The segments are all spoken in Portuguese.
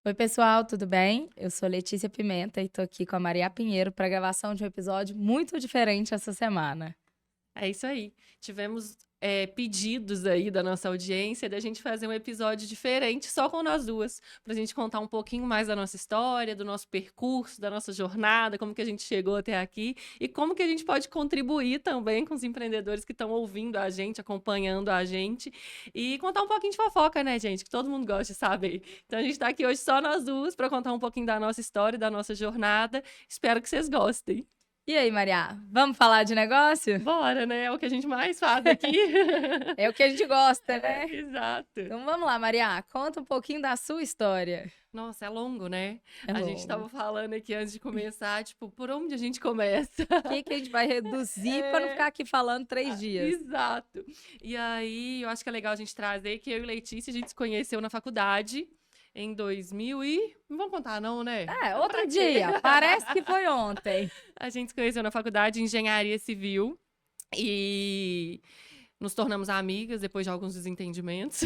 Oi, pessoal, tudo bem? Eu sou Letícia Pimenta e tô aqui com a Maria Pinheiro para gravação de um episódio muito diferente essa semana. É isso aí. Tivemos pedidos aí da nossa audiência da gente fazer um episódio diferente só com nós duas, pra gente contar um pouquinho mais da nossa história, do nosso percurso, da nossa jornada, como que a gente chegou até aqui e como que a gente pode contribuir também com os empreendedores que estão ouvindo a gente, acompanhando a gente e contar um pouquinho de fofoca, né, gente? Que todo mundo gosta de saber. Então a gente tá aqui hoje só nós duas pra contar um pouquinho da nossa história, da nossa jornada. Espero que vocês gostem. E aí, Maria, vamos falar de negócio? Bora, né? É o que a gente mais faz aqui. É o que a gente gosta, É, né? exato. Então vamos lá, Maria, conta um pouquinho da sua história. Nossa, é longo, né? É A gente longo. estava falando aqui antes de começar, tipo, por onde a gente começa? O que que a gente vai reduzir para não É, ficar aqui falando 3 dias? exato. E aí, eu acho que é legal a gente trazer que eu e Letícia, a gente se conheceu na faculdade em 2000 e... Não vamos contar não, né? É, Pra outro quê? dia, parece que foi ontem. A gente se conheceu na faculdade de Engenharia Civil e nos tornamos amigas depois de alguns desentendimentos.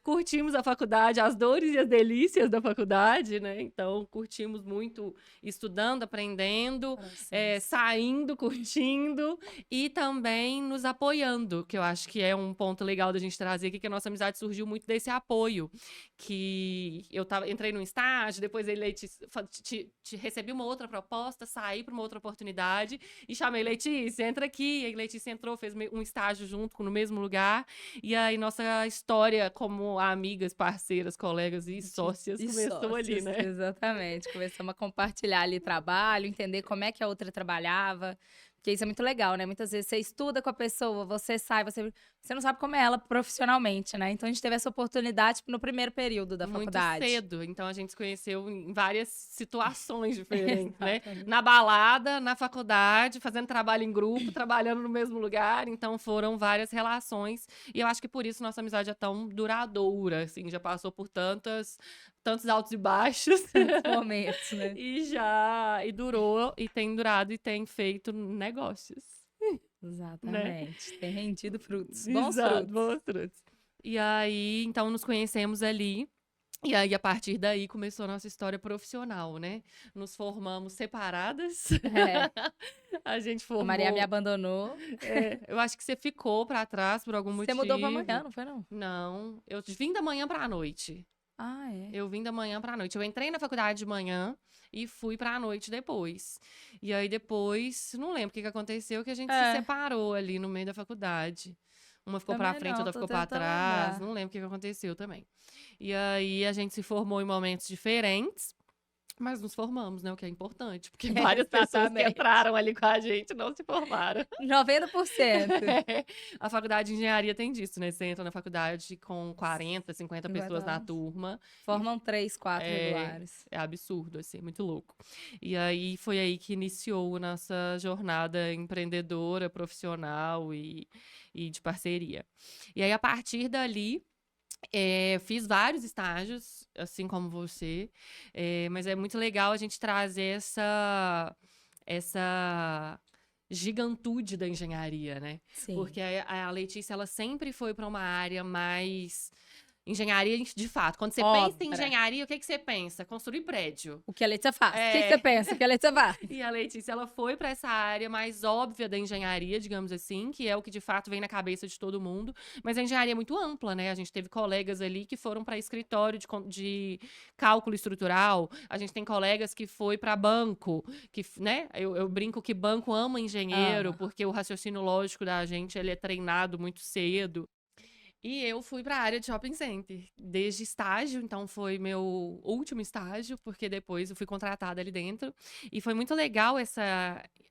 Curtimos a faculdade, as dores e as delícias da faculdade, né? Então, curtimos muito estudando, aprendendo, saindo, curtindo e também nos apoiando, que eu acho que é um ponto legal da gente trazer aqui, que a nossa amizade surgiu muito desse apoio. Que entrei num estágio, depois ele recebi uma outra proposta, saí para uma outra oportunidade e chamei Letícia, entra aqui. E aí Letícia entrou, fez um estágio junto no mesmo lugar. E aí nossa história como amigas, parceiras, colegas e sócias E começou ali, sócios, né? exatamente. Começamos a compartilhar ali trabalho, entender como é que a outra trabalhava. Porque isso é muito legal, né? Muitas vezes você estuda com a pessoa, você sai, você não sabe como é ela profissionalmente, né? Então a gente teve essa oportunidade tipo, no primeiro período da Muito faculdade. cedo. Então a gente se conheceu em várias situações diferentes, né? Exatamente. Na balada, na faculdade, fazendo trabalho em grupo, trabalhando no mesmo lugar. Então foram várias relações. E eu acho que por isso nossa amizade é tão duradoura, assim, já passou por tantos altos e baixos. Tantos momentos, né? E durou, e tem durado, e tem feito negócios, né? Exatamente. Tem rendido frutos, bons Exato, frutos. bons truques. E aí, então, nos conhecemos ali. E aí, a partir daí, começou a nossa história profissional, né? Nos formamos separadas. É, A gente a Maria me formou. abandonou. Eu acho que você ficou pra trás por algum Você mudou pra amanhã, motivo. não foi não? Não, eu vim da manhã pra noite. Ah, é. Eu vim da manhã pra noite. Eu entrei na faculdade de manhã e fui pra noite depois. E aí depois, não lembro o que aconteceu, que a gente se É, separou ali no meio da faculdade. Uma ficou pra também frente, não, outra tô ficou pra tentando trás. lembrar. Não lembro o que aconteceu também. E aí a gente se formou em momentos diferentes. Mas nos formamos, né? O que é importante, porque várias pessoas que Exatamente. entraram ali com a gente não se formaram. 90%. A faculdade de engenharia tem disso, né? Você entra na faculdade com 40, 50 50 pessoas na anos. turma e Formam 3, 4 é, regulares. é absurdo, assim, muito louco. E aí foi aí que iniciou a nossa jornada empreendedora, profissional e de parceria. E aí, a partir dali, fiz vários estágios, assim como você, mas é muito legal a gente trazer essa gigantude da engenharia, né? Sim. Porque a Letícia, ela sempre foi para uma área mais engenharia de fato. Quando você pensa em Obra. engenharia, o que que você pensa? Construir prédio. O que a Letícia faz? O que É. você pensa? O que a Letícia faz? E a Letícia, ela foi para essa área mais óbvia da engenharia, digamos assim, que é o que de fato vem na cabeça de todo mundo. Mas a engenharia é muito ampla, né? A gente teve colegas ali que foram para escritório de cálculo estrutural. A gente tem colegas que foi para banco, que, né? Eu brinco que banco ama engenheiro, Ama. porque o raciocínio lógico da gente, ele é treinado muito cedo. E eu fui para a área de shopping center, desde estágio, então foi meu último estágio, porque depois eu fui contratada ali dentro. E foi muito legal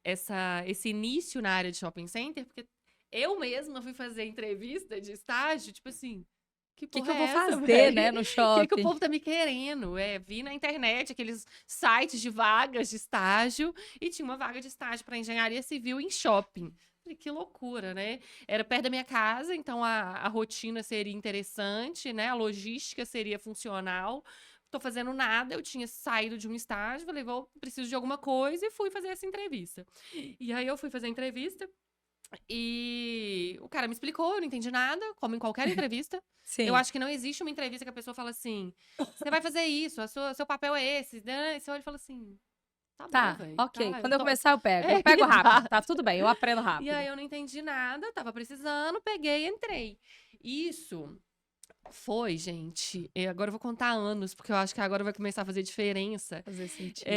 esse início na área de shopping center, porque eu mesma fui fazer entrevista de estágio, tipo assim, que O que porra que eu é vou essa, fazer, né, velho? no O que o shopping? povo tá me querendo? Vi na internet aqueles sites de vagas de estágio e tinha uma vaga de estágio para engenharia civil em shopping. Falei, que loucura, né? Era perto da minha casa, então a rotina seria interessante, né? A logística seria funcional. Tô fazendo nada, eu tinha saído de um estágio, falei, preciso de alguma coisa e fui fazer essa entrevista. E aí eu fui fazer a entrevista. E o cara me explicou, eu não entendi nada, como em qualquer entrevista. Sim. Eu acho que não existe uma entrevista que a pessoa fala assim: você vai fazer isso, seu papel é esse. Né? E você olha e fala assim: tá bom, Tá, velho. ok. Tá, Quando eu começar, eu pego. Eu pego rápido, tá tudo bem, eu aprendo E aí rápido. eu não entendi nada, tava precisando, peguei e entrei. Isso foi, gente. Agora eu vou contar anos, porque eu acho que agora vai começar a fazer diferença. Fazer sentido.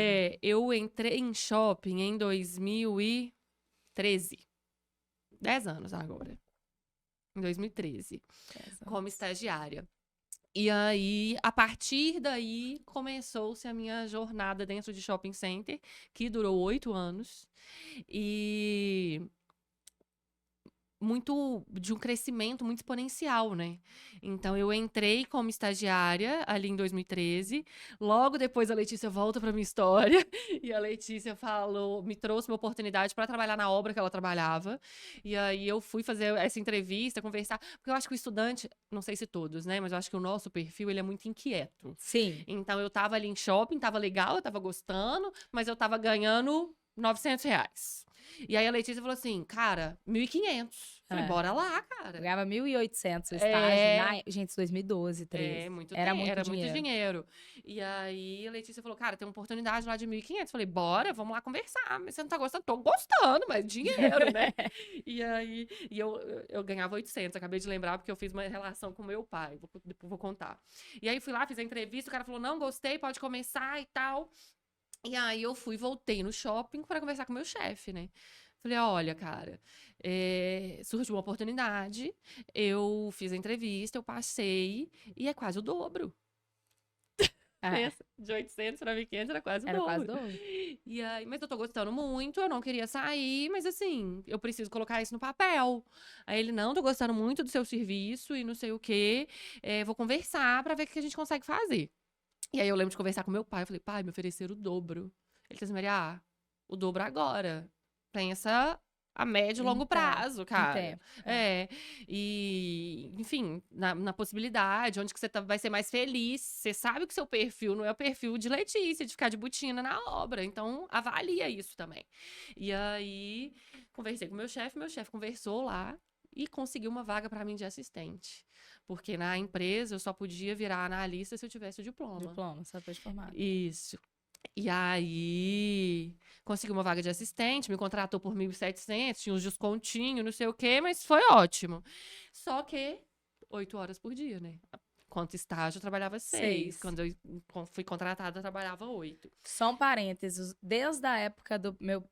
Eu entrei em shopping em 2013. 10 anos agora. Em 2013, como estagiária. E aí, a partir daí, começou-se a minha jornada dentro de shopping center, que durou 8 anos. E muito de um crescimento muito exponencial, né? Então eu entrei como estagiária ali em 2013. Logo depois a Letícia volta para minha história e a Letícia me trouxe uma oportunidade para trabalhar na obra que ela trabalhava. E aí eu fui fazer essa entrevista, conversar, porque eu acho que o estudante, não sei se todos, né, mas eu acho que o nosso perfil ele é muito inquieto. Sim. Então eu tava ali em shopping, tava legal, eu tava gostando, mas eu tava ganhando R$ 900. E aí a Letícia falou assim, cara, 1.500. Falei, bora lá, Eu cara. ganhava 1.800 o estágio. É, Gente, 2012, 13. muito Era tempo, muito era muito dinheiro. dinheiro. E aí a Letícia falou, cara, tem uma oportunidade lá de 1.500. Falei, bora, vamos lá conversar. Mas você não tá gostando? Tô gostando, mas dinheiro, né? E aí eu ganhava 800, acabei de lembrar, porque eu fiz uma relação com meu pai. Depois vou contar. E aí fui lá, fiz a entrevista, o cara falou, não, gostei, pode começar e tal. E aí eu voltei no shopping para conversar com o meu chefe, né? Falei, olha, cara, surgiu uma oportunidade, eu fiz a entrevista, eu passei, e é quase o dobro. Pensa, de 800 para 1.500 era quase o Era quase dobro. dobro. E aí, mas eu tô gostando muito, eu não queria sair, mas assim, eu preciso colocar isso no papel. Aí ele, não, tô gostando muito do seu serviço e não sei o quê, vou conversar para ver o que a gente consegue fazer. E aí eu lembro de conversar com meu pai, eu falei, pai, me ofereceram o dobro. Ele disse assim, Maria, o dobro agora. Pensa a médio e longo prazo, cara. Tempo. E, enfim, na possibilidade, onde que você vai ser mais feliz. Você sabe que o seu perfil não é o perfil de Letícia, de ficar de botina na obra. Então, avalia isso também. E aí, conversei com meu chefe conversou lá e conseguiu uma vaga pra mim de assistente. Porque na empresa eu só podia virar analista se eu tivesse o diploma. Diploma, só depois de formado. Isso. E aí, consegui uma vaga de assistente, me contratou por 1.700, tinha uns descontinhos, não sei o quê, mas foi ótimo. Só que 8 horas por dia, né? Enquanto estágio, eu trabalhava 6. Quando eu fui contratada, eu trabalhava 8. Só um parênteses, desde a época do meu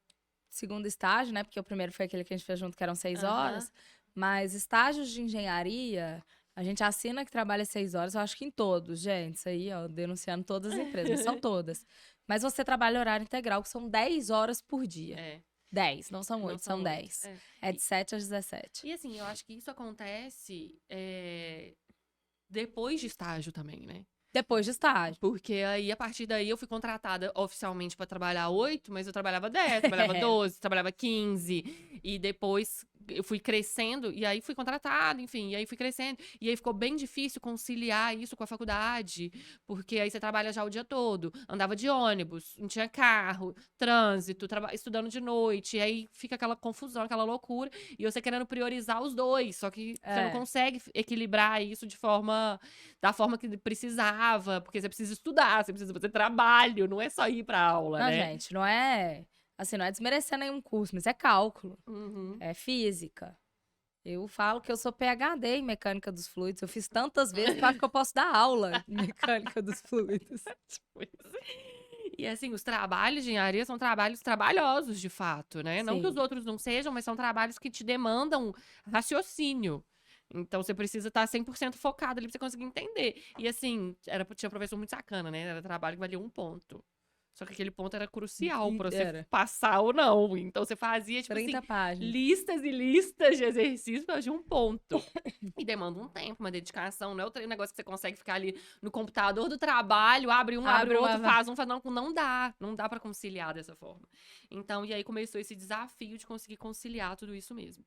segundo estágio, né? Porque o primeiro foi aquele que a gente fez junto, que eram 6 horas. Mas estágios de engenharia, a gente assina que trabalha 6 horas, eu acho que em todos, gente. Isso aí, ó, denunciando todas as empresas, mas são todas. Mas você trabalha horário integral, que são 10 horas por dia. 10, não são 8, são 10. É de 7 às 17. E assim, eu acho que isso acontece depois de estágio também, né? Depois de estágio. Porque aí, a partir daí, eu fui contratada oficialmente para trabalhar 8, mas eu trabalhava 10, trabalhava 12, trabalhava 15. E depois eu fui crescendo, e aí fui contratada, enfim, e aí fui crescendo. E aí ficou bem difícil conciliar isso com a faculdade, porque aí você trabalha já o dia todo. Andava de ônibus, não tinha carro, trânsito, estudando de noite. E aí fica aquela confusão, aquela loucura. E você querendo priorizar os dois, só que você não consegue equilibrar isso da forma que precisava, porque você precisa estudar, você precisa fazer trabalho, não é só ir pra aula, Não, né? gente, não é... Assim, não é desmerecer nenhum curso, mas é cálculo. Uhum. É física. Eu falo que eu sou PhD em mecânica dos fluidos. Eu fiz tantas vezes que eu acho que eu posso dar aula em mecânica dos fluidos. E assim, os trabalhos de engenharia são trabalhos trabalhosos, de fato, né? Não que os Sim. outros não sejam, mas são trabalhos que te demandam raciocínio. Então, você precisa estar 100% focado ali pra você conseguir entender. E assim, tinha um professor muito sacana, né? Era trabalho que valia 1 ponto. Só que aquele ponto era crucial pra você passar ou não. Então, você fazia, tipo 30 assim, páginas. listas e listas de exercícios pra de 1 ponto. E demanda um tempo, uma dedicação. Não é um negócio que você consegue ficar ali no computador do trabalho, abre um, abre outro, faz um, faz... Não dá. Não dá pra conciliar dessa forma. Então, e aí começou esse desafio de conseguir conciliar tudo isso mesmo.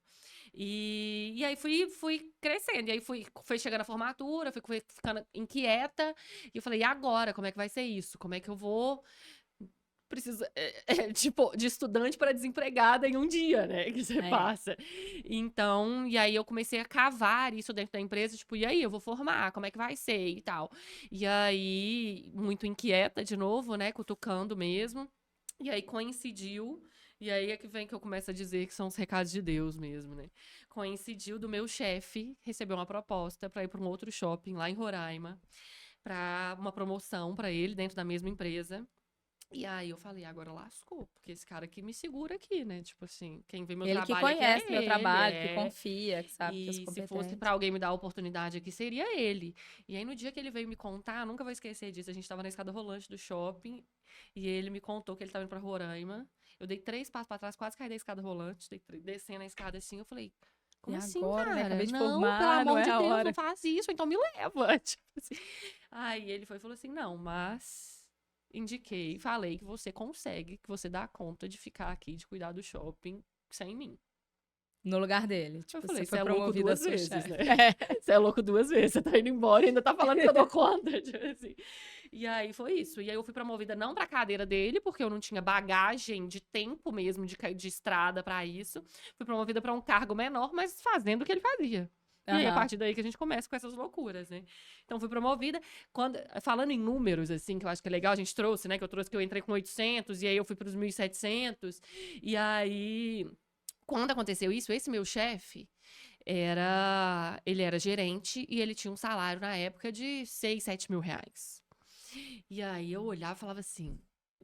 E aí fui crescendo. E aí foi chegando a formatura, fui ficando inquieta. E eu falei, e agora? Como é que vai ser isso? Como é que eu vou precisa, tipo, de estudante para desempregada em um dia, né? Que você passa. Então, e aí eu comecei a cavar isso dentro da empresa, tipo, e aí, eu vou formar, como é que vai ser e tal. E aí, muito inquieta de novo, né? Cutucando mesmo. E aí coincidiu. E aí é que vem que eu começo a dizer que são os recados de Deus mesmo, né? Coincidiu do meu chefe receber uma proposta para ir para um outro shopping lá em Roraima, para uma promoção para ele dentro da mesma empresa. E aí eu falei, agora lascou, porque esse cara aqui me segura aqui, né? Tipo assim, quem vê meu Ele que trabalho aqui é conhece meu ele, trabalho, que confia, que sabe que eu sou E se fosse competente. pra alguém me dar a oportunidade aqui, seria ele. E aí no dia que ele veio me contar, nunca vou esquecer disso, a gente tava na escada rolante do shopping e ele me contou que ele tava indo pra Roraima. Eu dei 3 passos pra trás, quase caí da escada rolante, descendo a escada assim, eu falei, como E assim, agora, né? cara? Acabei de Não, pelo formar, não amor é de a Deus, hora. não faz isso, então me leva. Tipo assim. Aí ele foi e falou assim, não, mas indiquei, falei que você consegue, que você dá conta de ficar aqui, de cuidar do shopping sem mim. No lugar dele. Tipo, Eu falei, você você foi é louco promovida a 2 sua vezes, chefe. né? Você é louco 2 vezes, você tá indo embora e ainda tá falando que eu dou conta. Tipo assim. E aí foi isso. E aí eu fui promovida não pra cadeira dele, porque eu não tinha bagagem de tempo mesmo, de estrada pra isso. Fui promovida pra um cargo menor, mas fazendo o que ele fazia. E aí, a partir daí que a gente começa com essas loucuras, né? Então, fui promovida. Falando em números, assim, que eu acho que é legal, a gente trouxe, né? Que eu trouxe que eu entrei com 800, e aí eu fui pros 1.700. E aí, quando aconteceu isso, esse meu chefe, ele era gerente e ele tinha um salário na época de 6, 7 mil reais. E aí, eu olhava e falava assim...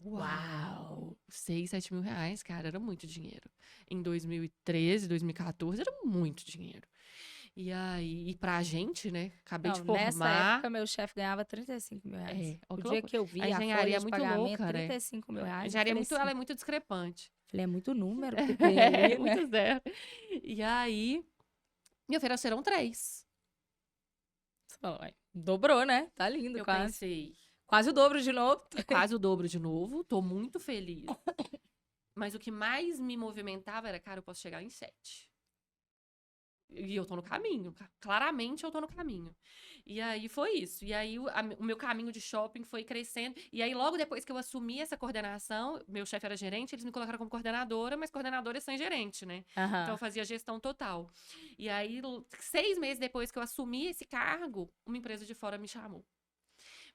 Uau! 6, 7 mil reais, cara, era muito dinheiro. Em 2013, 2014, era muito dinheiro. E aí, e pra gente, né? Acabei de formar. Nessa época, meu chefe ganhava 35 mil reais. Ó, O que dia loucura. que eu vi A a engenharia folha é de muito pagamento, louca, né? 35 mil A reais, eu engenharia falei assim, ela é muito discrepante. falei, é muito número É, pequeno, né? muito zero. E aí, me ofereceram 3. Dobrou, né? Tá lindo, Eu quase. pensei, Quase o dobro de novo. quase o dobro de novo, tô muito feliz. Mas o que mais me movimentava era, cara, eu posso chegar em 7. E eu tô no caminho, claramente eu tô no caminho. E aí foi isso. E aí o meu caminho de shopping foi crescendo. E aí logo depois que eu assumi essa coordenação, meu chefe era gerente, eles me colocaram como coordenadora, mas coordenadora é sem gerente, né? Então eu fazia gestão total. E aí 6 meses depois que eu assumi esse cargo, uma empresa de fora me chamou.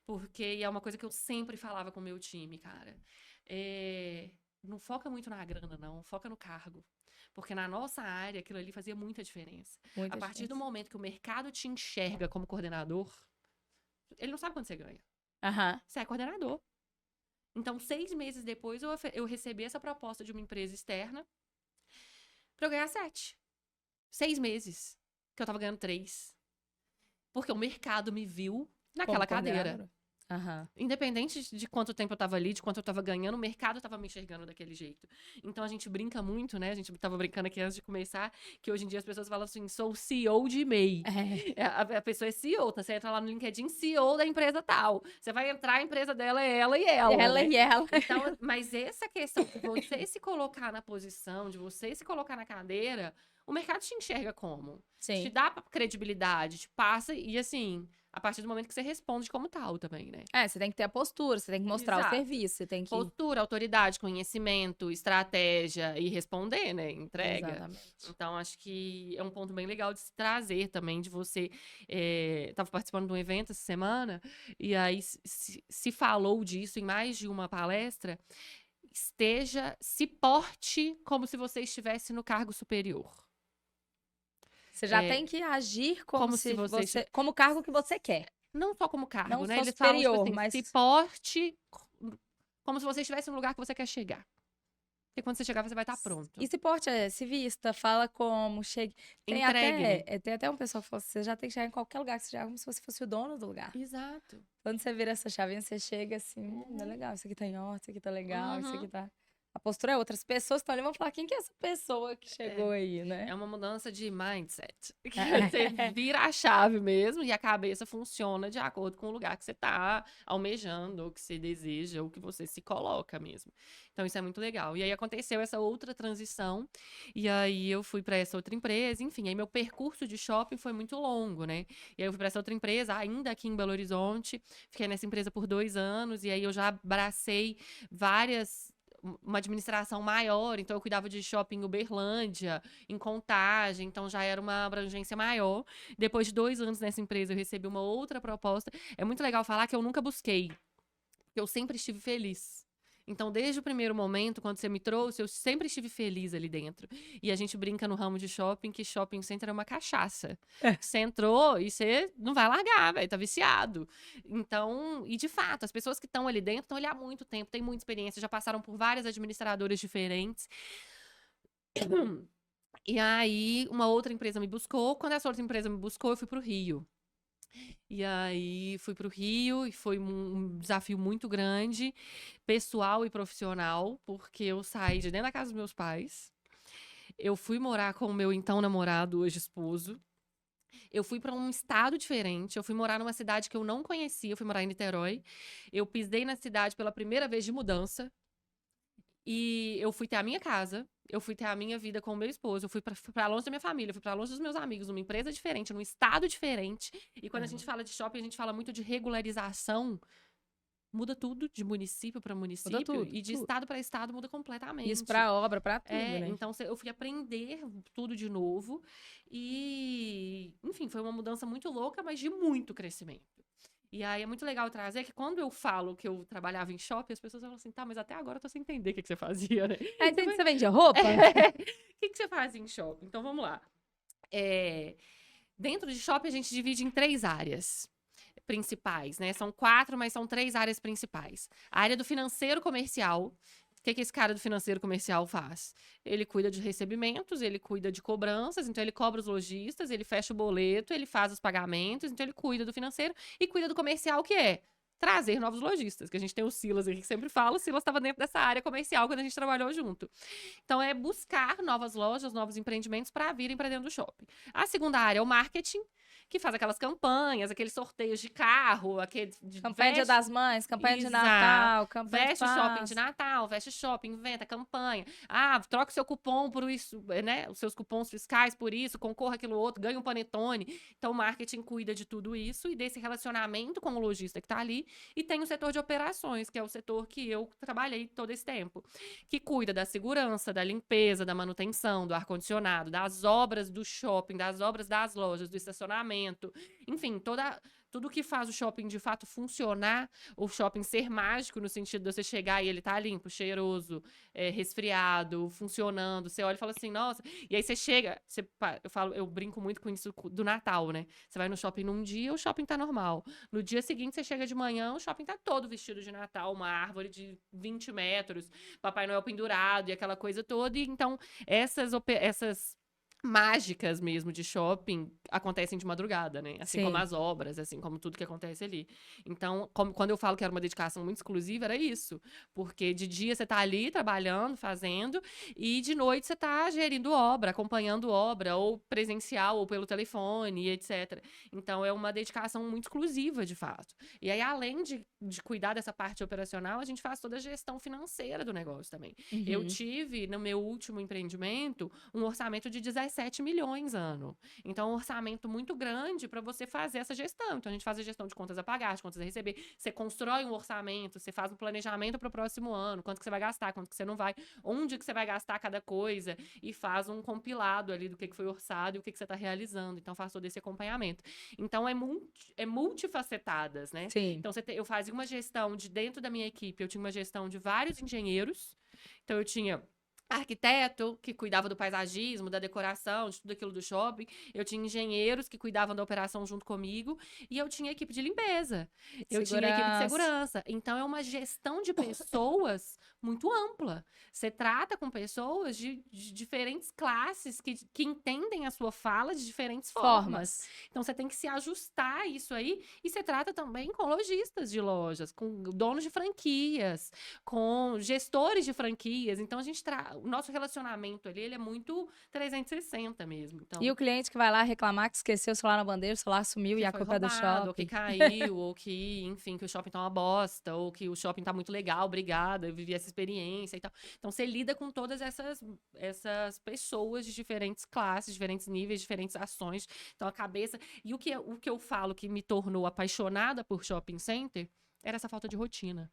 Porque é uma coisa que eu sempre falava com o meu time, cara. Não foca muito na grana, não. Foca no cargo. Porque na nossa área, aquilo ali fazia muita diferença. A partir do momento que o mercado te enxerga como coordenador, ele não sabe quanto você ganha. Você é coordenador. Então, 6 meses depois, eu recebi essa proposta de uma empresa externa pra eu ganhar 7. 6 meses. Que eu tava ganhando 3. Porque o mercado me viu naquela cadeira. Independente de quanto tempo eu tava ali, de quanto eu tava ganhando, o mercado tava me enxergando daquele jeito. Então a gente brinca muito, né? A gente tava brincando aqui antes de começar, que hoje em dia as pessoas falam assim, sou CEO de MEI. A pessoa é CEO, tá? Você entra lá no LinkedIn, CEO da empresa tal. Você vai entrar, a empresa dela é ela e ela. Ela, né? E ela. Então, mas essa questão de você se colocar na posição, de você se colocar na cadeira, o mercado te enxerga como? Sim. Te dá credibilidade, te passa, e assim... A partir do momento que você responde como tal também, né? Você tem que ter a postura, você tem que mostrar o serviço, você tem que... Postura, autoridade, conhecimento, estratégia e responder, né? Entrega. Exatamente. Então, acho que é um ponto bem legal de se trazer também, de você... Tava participando de um evento essa semana, e aí se falou disso em mais de uma palestra. Se porte como se você estivesse no cargo superior. Você já tem que agir como se você... Como o cargo que você quer. Não só como cargo, não né? Só Eles superior, falam, tipo assim, mas... se porte como se você estivesse no lugar que você quer chegar. Porque quando você chegar, você vai estar pronto. E se porte se vista, fala como, chegue. Tem até um pessoal que fala assim, você já tem que chegar em qualquer lugar que você chegar como se você fosse o dono do lugar. Exato. Quando você vira essa chavinha, você chega assim, é legal, isso aqui tá em ordem, isso aqui tá legal, isso aqui tá... a postura é outra. As pessoas estão ali e vão falar, quem que é essa pessoa que chegou aí, né? É uma mudança de mindset. Que você vira a chave mesmo e a cabeça funciona de acordo com o lugar que você está almejando, ou que você deseja, ou que você se coloca mesmo. Então, isso é muito legal. E aí aconteceu essa outra transição, e aí eu fui para essa outra empresa, enfim, aí meu percurso de shopping foi muito longo, né? E aí eu fui para essa outra empresa, ainda aqui em Belo Horizonte, fiquei nessa empresa por 2 anos, e aí eu já abracei uma administração maior, então eu cuidava de shopping em Uberlândia, em Contagem, então já era uma abrangência maior. Depois de 2 anos nessa empresa, eu recebi uma outra proposta. É muito legal falar que eu nunca busquei, porque eu sempre estive feliz. Então, desde o primeiro momento, quando você me trouxe, eu sempre estive feliz ali dentro. E a gente brinca no ramo de shopping que shopping center é uma cachaça. Você entrou e você não vai largar, velho, tá viciado. Então, e de fato, as pessoas que estão ali dentro estão ali há muito tempo, têm muita experiência, já passaram por várias administradoras diferentes. E aí, uma outra empresa me buscou. Quando essa outra empresa me buscou, eu fui pro Rio. E aí fui pro Rio e foi um desafio muito grande, pessoal e profissional, porque eu saí de dentro da casa dos meus pais. Eu fui morar com o meu então namorado, hoje esposo. Eu fui para um estado diferente, eu fui morar numa cidade que eu não conhecia, eu fui morar em Niterói. Eu pisei na cidade pela primeira vez de mudança. E eu fui ter a minha casa, eu fui ter a minha vida com o meu esposo, eu fui pra longe da minha família, eu fui pra longe dos meus amigos, numa empresa diferente, num estado diferente. E quando a gente fala de shopping, a gente fala muito de regularização. Muda tudo de município para município Muda tudo, e de tudo. estado para estado muda completamente. Isso pra obra, pra tudo, né? Então eu fui aprender tudo de novo e, enfim, foi uma mudança muito louca, mas de muito crescimento. E aí é muito legal trazer que quando eu falo que eu trabalhava em shopping, as pessoas falam assim, tá, mas até agora eu tô sem entender o que você fazia, né? Você vende roupa? O que você fazia em shopping? Então vamos lá. Dentro de shopping a gente divide em 3 áreas principais, né? São 4, mas são 3 áreas principais. A área do financeiro comercial. O que esse cara do financeiro comercial faz? Ele cuida de recebimentos, ele cuida de cobranças, então ele cobra os lojistas, ele fecha o boleto, ele faz os pagamentos, então ele cuida do financeiro e cuida do comercial, que é trazer novos lojistas, que a gente tem o Silas aqui que sempre fala, o Silas estava dentro dessa área comercial quando a gente trabalhou junto. Então é buscar novas lojas, novos empreendimentos para virem para dentro do shopping. A segunda área é o marketing, que faz aquelas campanhas, aqueles sorteios de carro, Campanha Dia das Mães, campanha de Natal, campanha veste shopping de Natal, veste shopping, inventa campanha. Troca o seu cupom por isso, né? Os seus cupons fiscais por isso, concorra aquilo outro, ganha um panetone. Então, o marketing cuida de tudo isso e desse relacionamento com o lojista que tá ali. E tem o setor de operações, que é o setor que eu trabalhei todo esse tempo, que cuida da segurança, da limpeza, da manutenção, do ar-condicionado, das obras do shopping, das obras das lojas, do estacionamento. Enfim, tudo que faz o shopping de fato funcionar, o shopping ser mágico no sentido de você chegar e ele tá limpo, cheiroso, resfriado, funcionando. Você olha e fala assim, nossa. E aí você chega, eu brinco muito com isso do Natal, né? Você vai no shopping num dia, o shopping tá normal. No dia seguinte, você chega de manhã, o shopping tá todo vestido de Natal, uma árvore de 20 metros, Papai Noel pendurado e aquela coisa toda. E então, essas mágicas mesmo de shopping acontecem de madrugada, né? Assim como as obras, assim como tudo que acontece ali. Então, quando eu falo que era uma dedicação muito exclusiva, era isso. Porque de dia você tá ali trabalhando, fazendo, e de noite você tá gerindo obra, acompanhando obra, ou presencial, ou pelo telefone, etc. Então, é uma dedicação muito exclusiva, de fato. E aí, além de cuidar dessa parte operacional, a gente faz toda a gestão financeira do negócio também. Uhum. Eu tive, no meu último empreendimento, um orçamento de 17 milhões ano. Então, é um orçamento muito grande para você fazer essa gestão. Então, a gente faz a gestão de contas a pagar, de contas a receber. Você constrói um orçamento, você faz um planejamento para o próximo ano, quanto que você vai gastar, quanto que você não vai, onde que você vai gastar cada coisa, e faz um compilado ali do que foi orçado e o que você está realizando. Então, faz todo esse acompanhamento. Então, é multifacetadas, né? Sim. Então, eu fazia uma gestão de dentro da minha equipe, eu tinha uma gestão de vários engenheiros. Então, eu tinha arquiteto que cuidava do paisagismo, da decoração, de tudo aquilo do shopping. Eu tinha engenheiros que cuidavam da operação junto comigo. E eu tinha equipe de limpeza. Eu tinha equipe de segurança. Então, é uma gestão de pessoas muito ampla. Você trata com pessoas de diferentes classes que entendem a sua fala de diferentes formas. Então, você tem que se ajustar a isso aí. E você trata também com lojistas de lojas, com donos de franquias, com gestores de franquias. Então, o nosso relacionamento ali, ele é muito 360 mesmo. Então, E o cliente que vai lá reclamar que esqueceu o celular na bandeja, o celular sumiu e a culpa é do shopping. Ou que caiu, ou que, enfim, que o shopping tá uma bosta, ou que o shopping tá muito legal, obrigada, eu vivi essa experiência e tal. Então, você lida com todas essas pessoas de diferentes classes, diferentes níveis, diferentes ações. Então, a cabeça... E o que eu falo que me tornou apaixonada por shopping center era essa falta de rotina.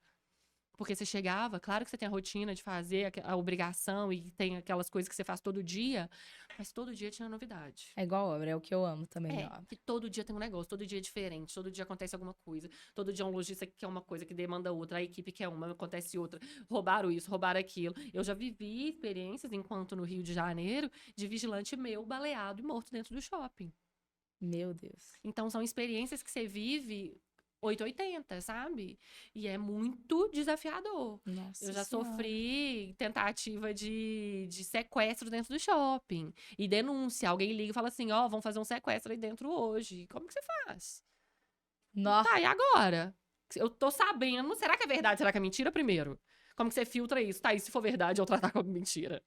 Porque você chegava, claro que você tem a rotina de fazer a obrigação e tem aquelas coisas que você faz todo dia, mas todo dia tinha novidade. É igual obra, é o que eu amo também. Que todo dia tem um negócio, todo dia é diferente, todo dia acontece alguma coisa, todo dia um lojista que quer uma coisa, que demanda outra, a equipe quer uma, acontece outra, roubaram isso, roubaram aquilo. Eu já vivi experiências, enquanto no Rio de Janeiro, de vigilante meu baleado e morto dentro do shopping. Meu Deus. Então, são experiências que você vive 880, sabe? E é muito desafiador. Nossa Eu já Senhora. sofri tentativa de sequestro dentro do shopping. E denúncia. Alguém liga e fala assim, ó, vamos fazer um sequestro aí dentro hoje. Como que você faz? Nossa. Tá, e agora? Eu tô sabendo. Será que é verdade? Será que é mentira primeiro? Como que você filtra isso? Tá, e se for verdade, eu tratar como mentira?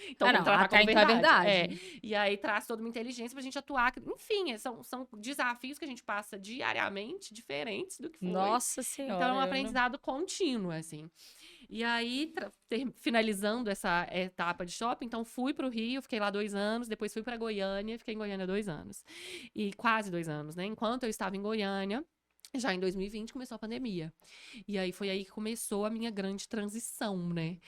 Então, não, tratar até como então verdade. é verdade. E aí traz toda uma inteligência pra gente atuar. Enfim, são desafios que a gente passa diariamente, diferentes do que foi. Nossa Senhora. Então, é um aprendizado contínuo, assim. E aí, finalizando essa etapa de shopping, então fui pro Rio, fiquei lá 2 anos, depois fui pra Goiânia, fiquei em Goiânia 2 anos. E quase 2 anos, né? Enquanto eu estava em Goiânia, já em 2020 começou a pandemia. E aí foi aí que começou a minha grande transição, né?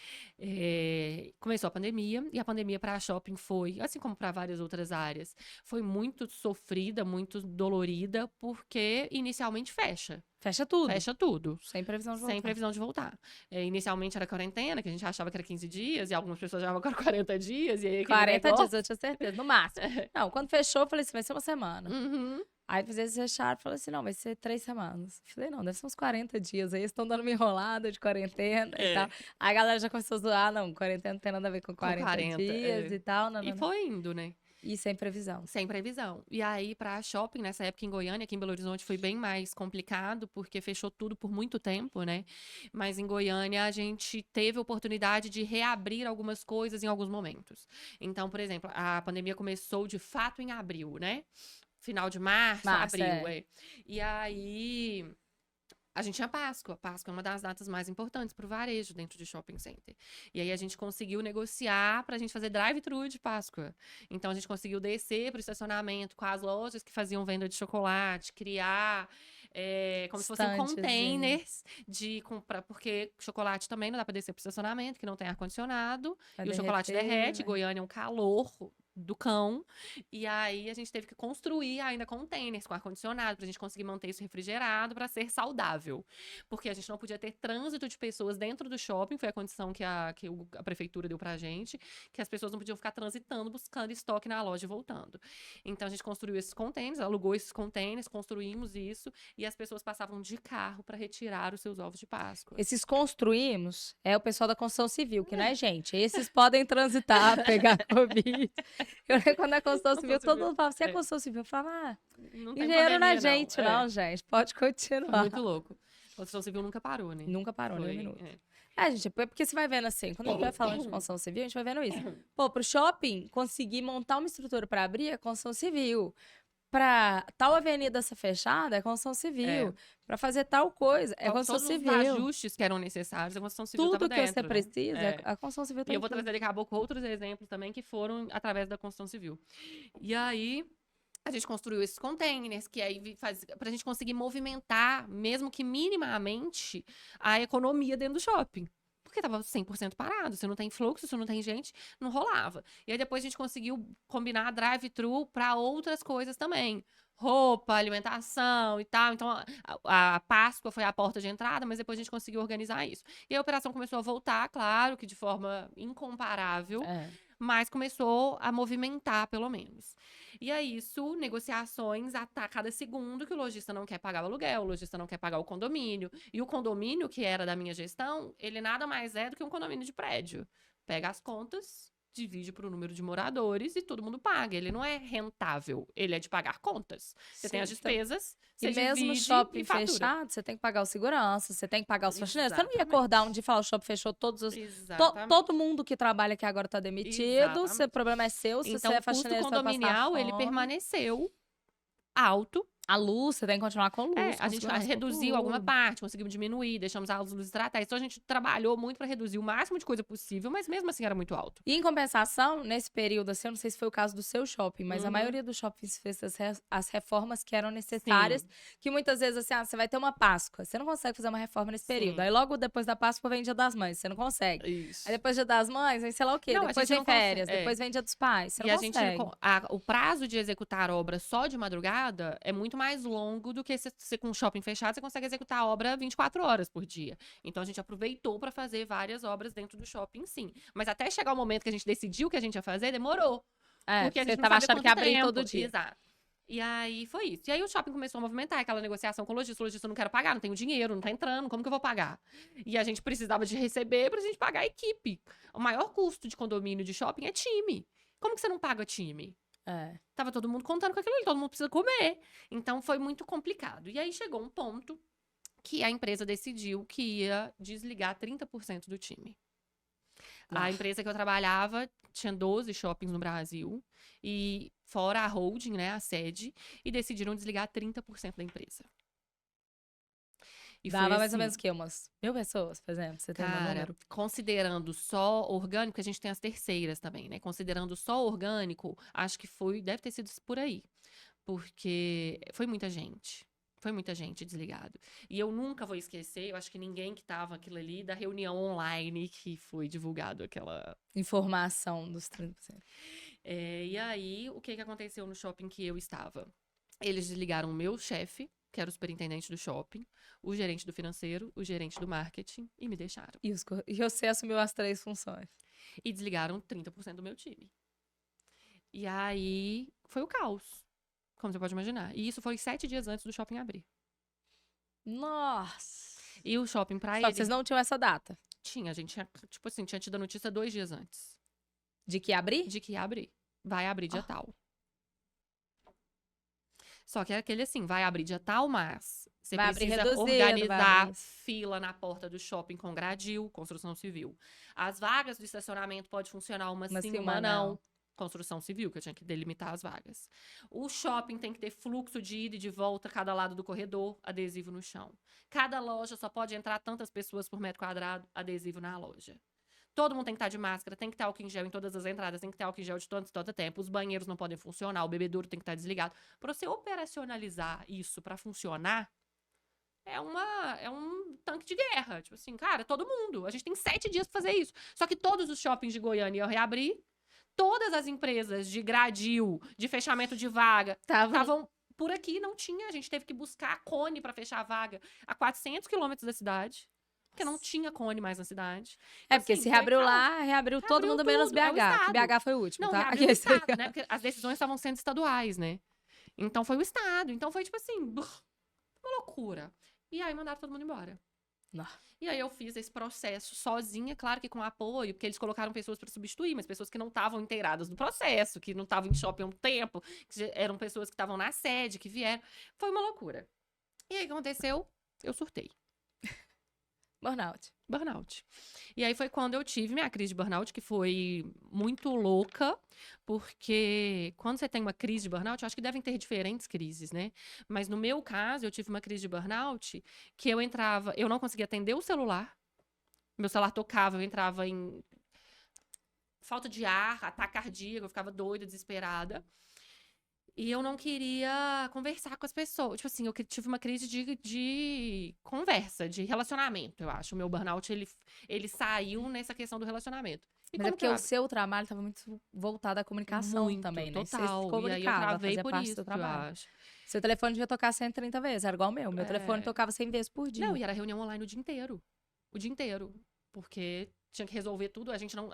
Começou a pandemia, e a pandemia para shopping foi, assim como para várias outras áreas, foi muito sofrida, muito dolorida, porque inicialmente fecha. Fecha tudo. Fecha tudo. Sem previsão de voltar. Sem previsão de voltar. Inicialmente era quarentena, que a gente achava que era 15 dias, e algumas pessoas achavam que era 40 dias, e aí 40 dias, eu tinha certeza, no máximo. Não, quando fechou, eu falei assim, vai ser uma semana. Uhum. Aí eles fecharam e falei assim, não, vai ser 3 semanas. Eu falei, não, deve ser uns 40 dias. Aí eles estão dando uma enrolada de quarentena e tal. Aí a galera já começou a zoar, não, quarentena não tem nada a ver com 40 dias e tal. Não, e foi indo, né? E sem previsão. Sem previsão. E aí, pra shopping, nessa época em Goiânia, aqui em Belo Horizonte, foi bem mais complicado, porque fechou tudo por muito tempo, né? Mas em Goiânia, a gente teve a oportunidade de reabrir algumas coisas em alguns momentos. Então, por exemplo, a pandemia começou de fato em abril, né? Final de março, abril. E aí, a gente tinha Páscoa. Páscoa é uma das datas mais importantes para o varejo dentro de shopping center. E aí, a gente conseguiu negociar para a gente fazer drive-thru de Páscoa. Então, a gente conseguiu descer para o estacionamento com as lojas que faziam venda de chocolate, criar... como se fossem containers de comprar, porque chocolate também não dá para descer para o estacionamento, que não tem ar-condicionado. E o chocolate derrete, Goiânia é um calor do cão, e aí a gente teve que construir ainda containers com ar-condicionado pra gente conseguir manter isso refrigerado pra ser saudável, porque a gente não podia ter trânsito de pessoas dentro do shopping, foi a condição que a prefeitura deu pra gente, que as pessoas não podiam ficar transitando, buscando estoque na loja e voltando. Então a gente construiu esses containers, alugou esses containers, construímos isso, e as pessoas passavam de carro pra retirar os seus ovos de Páscoa. Esses construímos é o pessoal da construção civil, que não é gente. Esses podem transitar, pegar Covid. Eu lembro quando a construção civil, todo mundo falava, você é construção civil? Eu falava, engenheiro não é gente, não, gente. Pode continuar. Muito louco. A construção civil nunca parou, né? Nunca parou, nem um minuto. Gente, porque você vai vendo assim, quando a gente vai falando de construção civil, a gente vai vendo isso. Pô, pro shopping conseguir montar uma estrutura pra abrir é construção civil. Pra tal avenida ser fechada, é construção civil. Pra fazer tal coisa, é construção civil. Todos os ajustes que eram necessários, a construção civil tudo estava dentro. Tudo que você precisa, a construção civil tá. E eu vou trazer daqui a pouco outros exemplos também que foram através da construção civil. E aí, a gente construiu esses containers, que aí pra gente conseguir movimentar, mesmo que minimamente, a economia dentro do shopping. Porque tava 100% parado, se não tem fluxo, se não tem gente, não rolava. E aí depois a gente conseguiu combinar drive-thru para outras coisas também. roupa, alimentação e tal. Então, a Páscoa foi a porta de entrada, mas depois a gente conseguiu organizar isso. E a operação começou a voltar, claro, que de forma incomparável, mas começou a movimentar, pelo menos. E é isso, negociações a cada segundo que o lojista não quer pagar o aluguel, o lojista não quer pagar o condomínio. E o condomínio, que era da minha gestão, ele nada mais é do que um condomínio de prédio. Pega as contas, divide por um número de moradores e todo mundo paga. Ele não é rentável, ele é de pagar contas. Você tem as despesas, você e mesmo no divide shopping e fatura. fechado, você tem que pagar o segurança, você tem que pagar os faxineiros. Você não ia Exatamente. acordar um dia e falar, o shopping fechou todos os... Exatamente. todo mundo que trabalha aqui agora tá demitido, o problema é seu, se Então, você é o custo faxineiro, você vai passar condominial, ele fome. permaneceu alto. A luz, você tem que continuar com luz. A gente reduziu alguma parte, conseguimos diminuir, deixamos as luzes estratégicas. Então, a gente trabalhou muito para reduzir o máximo de coisa possível, mas mesmo assim era muito alto. E em compensação, nesse período, assim, eu não sei se foi o caso do seu shopping, mas a maioria dos shoppings fez as reformas que eram necessárias, que muitas vezes, assim, você vai ter uma Páscoa, você não consegue fazer uma reforma nesse período. Aí logo depois da Páscoa vem Dia das Mães, você não consegue. Isso. Aí depois Dia das Mães, vem sei lá o quê, Não, depois vem férias, depois vem Dia dos Pais, você não consegue. O prazo de executar obra só de madrugada é muito mais longo do que você com um shopping fechado, você consegue executar a obra 24 horas por dia. Então, a gente aproveitou para fazer várias obras dentro do shopping, sim. Mas até chegar o momento que a gente decidiu o que a gente ia fazer, demorou. Porque a gente você tava achando que ia abrir todo dia. Exato. E aí, foi isso. E aí, o shopping começou a movimentar aquela negociação com o lojista. O lojista, não quero pagar, não tenho dinheiro, não tá entrando, como que eu vou pagar? E a gente precisava de receber pra gente pagar a equipe. O maior custo de condomínio de shopping é time. Como que você não paga time? Tava todo mundo contando com aquilo ali, todo mundo precisa comer. Então, foi muito complicado. E aí, chegou um ponto que a empresa decidiu que ia desligar 30% do time. A empresa que eu trabalhava tinha 12 shoppings no Brasil, e fora a holding, né, a sede, e decidiram desligar 30% da empresa. E dava mais ou menos o quê? Umas 1.000 pessoas, por exemplo? Você tem um número? Considerando só orgânico, a gente tem as terceiras também, né? Considerando só orgânico, acho que deve ter sido por aí. Porque foi muita gente. Foi muita gente desligado. E eu nunca vou esquecer, eu acho que ninguém que tava aquilo ali, da reunião online que foi divulgado aquela... informação dos 30%. E aí, o que aconteceu no shopping que eu estava? Eles desligaram o meu chefe, que era o superintendente do shopping, o gerente do financeiro, o gerente do marketing, e me deixaram. E você assumiu as 3 funções. E desligaram 30% do meu time. E aí, foi o caos, como você pode imaginar. E isso foi 7 dias antes do shopping abrir. Nossa! E o shopping pra ele... vocês não tinham essa data? Tinha, a gente tinha, tipo assim, tinha tido a notícia 2 dias antes. De que ia abrir? De que ia abrir. Vai abrir dia tal. Só que é aquele assim, vai abrir dia tal, mas você precisa organizar fila na porta do shopping com gradil, construção civil. As vagas do estacionamento pode funcionar uma sim, uma não. Construção civil, que eu tinha que delimitar as vagas. O shopping tem que ter fluxo de ida e de volta a cada lado do corredor, adesivo no chão. Cada loja só pode entrar tantas pessoas por metro quadrado, adesivo na loja. Todo mundo tem que estar de máscara, tem que ter álcool em gel em todas as entradas, tem que ter álcool em gel de tanto tempo, os banheiros não podem funcionar, o bebedouro tem que estar desligado. Para você operacionalizar isso para funcionar, é um tanque de guerra. Tipo assim, cara, todo mundo. A gente tem 7 dias para fazer isso. Só que todos os shoppings de Goiânia iam reabrir, todas as empresas de gradil, de fechamento de vaga, estavam por aqui, não tinha. A gente teve que buscar a Cone para fechar a vaga a 400 quilômetros da cidade. Porque não tinha Cone mais na cidade. Porque se reabriu lá, reabriu todo mundo menos BH. Que BH foi o último, não, tá? Reabriu o estado, né? Porque as decisões estavam sendo estaduais, né? Então foi o estado. Então foi tipo assim, uma loucura. E aí mandaram todo mundo embora. Não. E aí eu fiz esse processo sozinha, claro que com apoio, porque eles colocaram pessoas para substituir, mas pessoas que não estavam inteiradas no processo, que não estavam em shopping há um tempo, que eram pessoas que estavam na sede, que vieram. Foi uma loucura. E aí o que aconteceu? Eu surtei. Burnout. E aí foi quando eu tive minha crise de burnout, que foi muito louca, porque quando você tem uma crise de burnout, eu acho que devem ter diferentes crises, né? Mas no meu caso, eu tive uma crise de burnout que eu não conseguia atender o celular, meu celular tocava, eu entrava em falta de ar, ataque cardíaco, eu ficava doida, desesperada. E eu não queria conversar com as pessoas. Tipo assim, eu tive uma crise de conversa, de relacionamento, eu acho. O meu burnout, ele saiu nessa questão do relacionamento. Mas é porque o seu trabalho estava muito voltado à comunicação também, né? Total. Você se comunicava, e aí eu travei fazia por parte isso, do trabalho. eu acho. Seu telefone devia tocar 130 vezes, era igual o meu. Meu telefone tocava 100 vezes por dia. Não, e era reunião online o dia inteiro. O dia inteiro. Porque tinha que resolver tudo. A gente não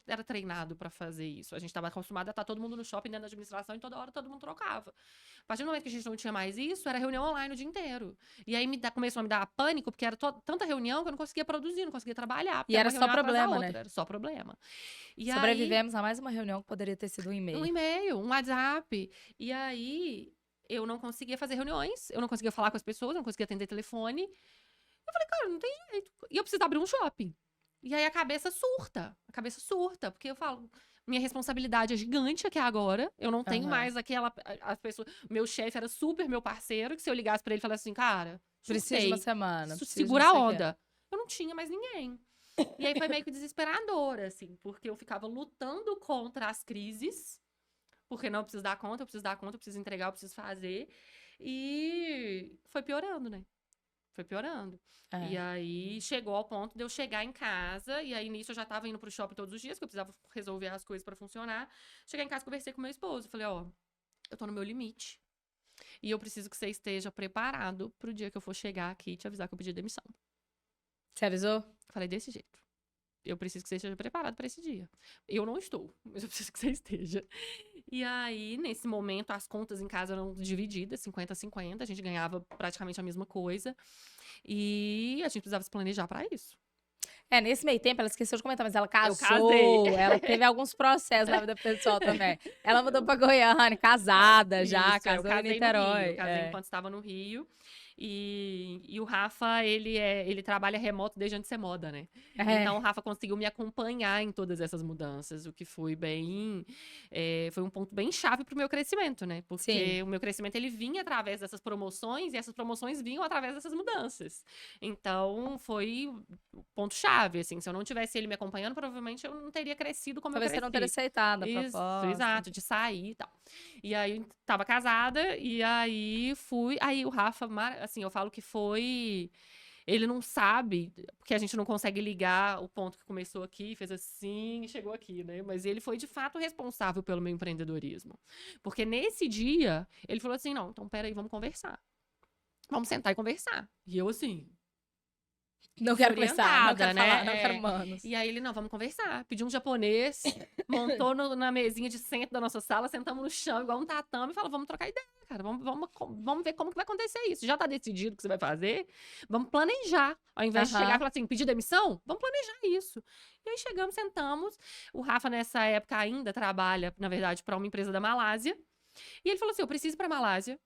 era treinado pra fazer isso. A gente tava acostumado a estar todo mundo no shopping, dentro da administração, e toda hora todo mundo trocava. A partir do momento que a gente não tinha mais isso, era reunião online o dia inteiro. E aí começou a me dar pânico, porque era tanta reunião que eu não conseguia produzir, não conseguia trabalhar. E era só problema, né? Era só problema. E sobrevivemos a mais uma reunião que poderia ter sido um e-mail. Um e-mail, um WhatsApp. E aí, eu não conseguia fazer reuniões, eu não conseguia falar com as pessoas, eu não conseguia atender telefone. Eu falei, cara, não tem jeito. E eu preciso abrir um shopping. E aí a cabeça surta, porque eu falo, minha responsabilidade é gigante aqui agora, eu não tenho mais as pessoas, meu chefe era super meu parceiro, que se eu ligasse pra ele e falasse assim, cara, preciso de uma semana, segura a onda. Eu não tinha mais ninguém. E aí foi meio que desesperador, assim, porque eu ficava lutando contra as crises, porque não, eu preciso dar conta, eu preciso entregar, eu preciso fazer. E foi piorando, né? Foi piorando. E aí, chegou ao ponto de eu chegar em casa, e aí nisso eu já tava indo pro shopping todos os dias, que eu precisava resolver as coisas pra funcionar. Cheguei em casa, conversei com meu esposo, falei, ó, eu tô no meu limite. E eu preciso que você esteja preparado pro dia que eu for chegar aqui e te avisar que eu pedi demissão. Você avisou? Falei, desse jeito. Eu preciso que você esteja preparado pra esse dia. Eu não estou, mas eu preciso que você esteja. E aí, nesse momento, as contas em casa eram divididas, 50-50. A gente ganhava praticamente a mesma coisa. E a gente precisava se planejar pra isso. Nesse meio tempo, ela esqueceu de comentar, mas ela Eu casou. casei. Ela teve alguns processos na vida pessoal também. Ela mudou pra Goiânia, casada já, Isso, casou eu casei em Niterói. no Rio. Eu casei enquanto estava no Rio. E o Rafa, ele trabalha remoto desde antes de ser moda, né? Então, o Rafa conseguiu me acompanhar em todas essas mudanças, o que foi bem... foi um ponto bem chave pro meu crescimento, né? Porque o meu crescimento, ele vinha através dessas promoções, e essas promoções vinham através dessas mudanças. Então, foi o ponto-chave, assim. Se eu não tivesse ele me acompanhando, provavelmente eu não teria crescido como Talvez eu cresci. você não teria aceitado a proposta. Exato, de sair e tal. E aí, tava casada, e aí fui... Aí, o Rafa... Assim, eu falo que foi... Ele não sabe, porque a gente não consegue ligar o ponto que começou aqui, fez assim e chegou aqui, né? Mas ele foi, de fato, responsável pelo meu empreendedorismo. Porque nesse dia, ele falou assim, não, então peraí, vamos conversar. Vamos sentar e conversar. E eu, assim... Não quero conversar, não quero falar, não quero manos. E aí ele, não, vamos conversar. Pediu um japonês, montou na mesinha de centro da nossa sala, sentamos no chão, igual um tatame, e falou, vamos trocar ideia, cara. Vamos ver como que vai acontecer isso. Já tá decidido o que você vai fazer? Vamos planejar. Ao invés de chegar e falar assim, pedir demissão, vamos planejar isso. E aí chegamos, sentamos. O Rafa, nessa época, ainda trabalha, na verdade, para uma empresa da Malásia. E ele falou assim, eu preciso ir pra Malásia.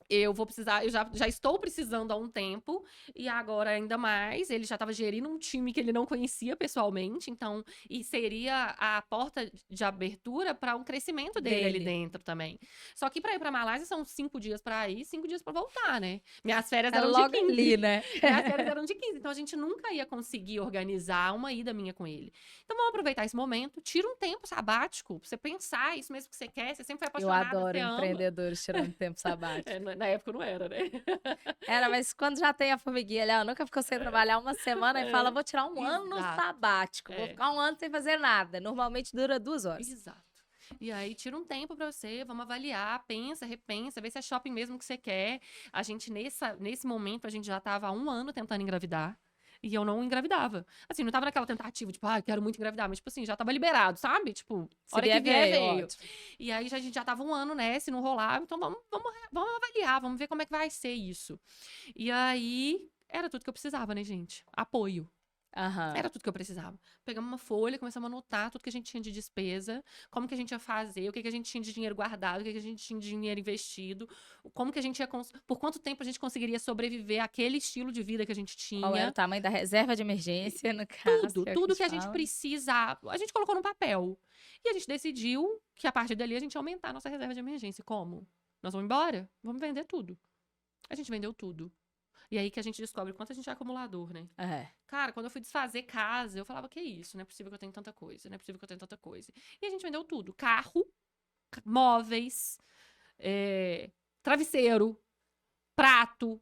Eu vou precisar, eu já estou precisando há um tempo, e agora ainda mais, ele já estava gerindo um time que ele não conhecia pessoalmente, então, e seria a porta de abertura para um crescimento dele ali dentro também. Só que para ir para Malásia são 5 dias para ir, 5 dias para voltar, né? Minhas férias eram logo de 15. Ali, né? Minhas férias eram de 15, então a gente nunca ia conseguir organizar uma ida minha com ele. Então vamos aproveitar esse momento, tira um tempo sabático, pra você pensar isso mesmo que você quer, você sempre foi apaixonada, Eu adoro você empreendedores tirando tempo sabático. Na época não era, né? Era, mas quando já tem a formiguinha ali, ela nunca ficou sem trabalhar uma semana e fala, vou tirar um ano sabático, vou ficar um ano sem fazer nada. Normalmente dura 2 horas. Exato. E aí, tira um tempo pra você, vamos avaliar, pensa, repensa, vê se é shopping mesmo que você quer. A gente, nesse momento, a gente já tava há 1 ano tentando engravidar. E eu não engravidava. Assim, não tava naquela tentativa, tipo, quero muito engravidar. Mas, tipo assim, já tava liberado, sabe? Tipo, hora que vier, veio. E aí, a gente já tava 1 ano, né? Se não rolar, então vamos avaliar, vamos ver como é que vai ser isso. E aí, era tudo que eu precisava, né, gente? Apoio. Era tudo que eu precisava. Pegamos uma folha, começamos a anotar tudo que a gente tinha de despesa, como que a gente ia fazer, o que a gente tinha de dinheiro guardado, o que a gente tinha de dinheiro investido, como que a gente ia... Por quanto tempo a gente conseguiria sobreviver àquele estilo de vida que a gente tinha. Qual era o tamanho da reserva de emergência, no caso. Tudo que a gente precisa. A gente colocou no papel. E a gente decidiu que a partir dali a gente ia aumentar a nossa reserva de emergência. Como? Nós vamos embora? Vamos vender tudo. A gente vendeu tudo. E aí que a gente descobre quanto a gente é acumulador, né? Cara, quando eu fui desfazer casa, eu falava, que isso? Não é possível que eu tenha tanta coisa, não é possível que eu tenha tanta coisa. E a gente vendeu tudo. Carro, móveis, travesseiro, prato,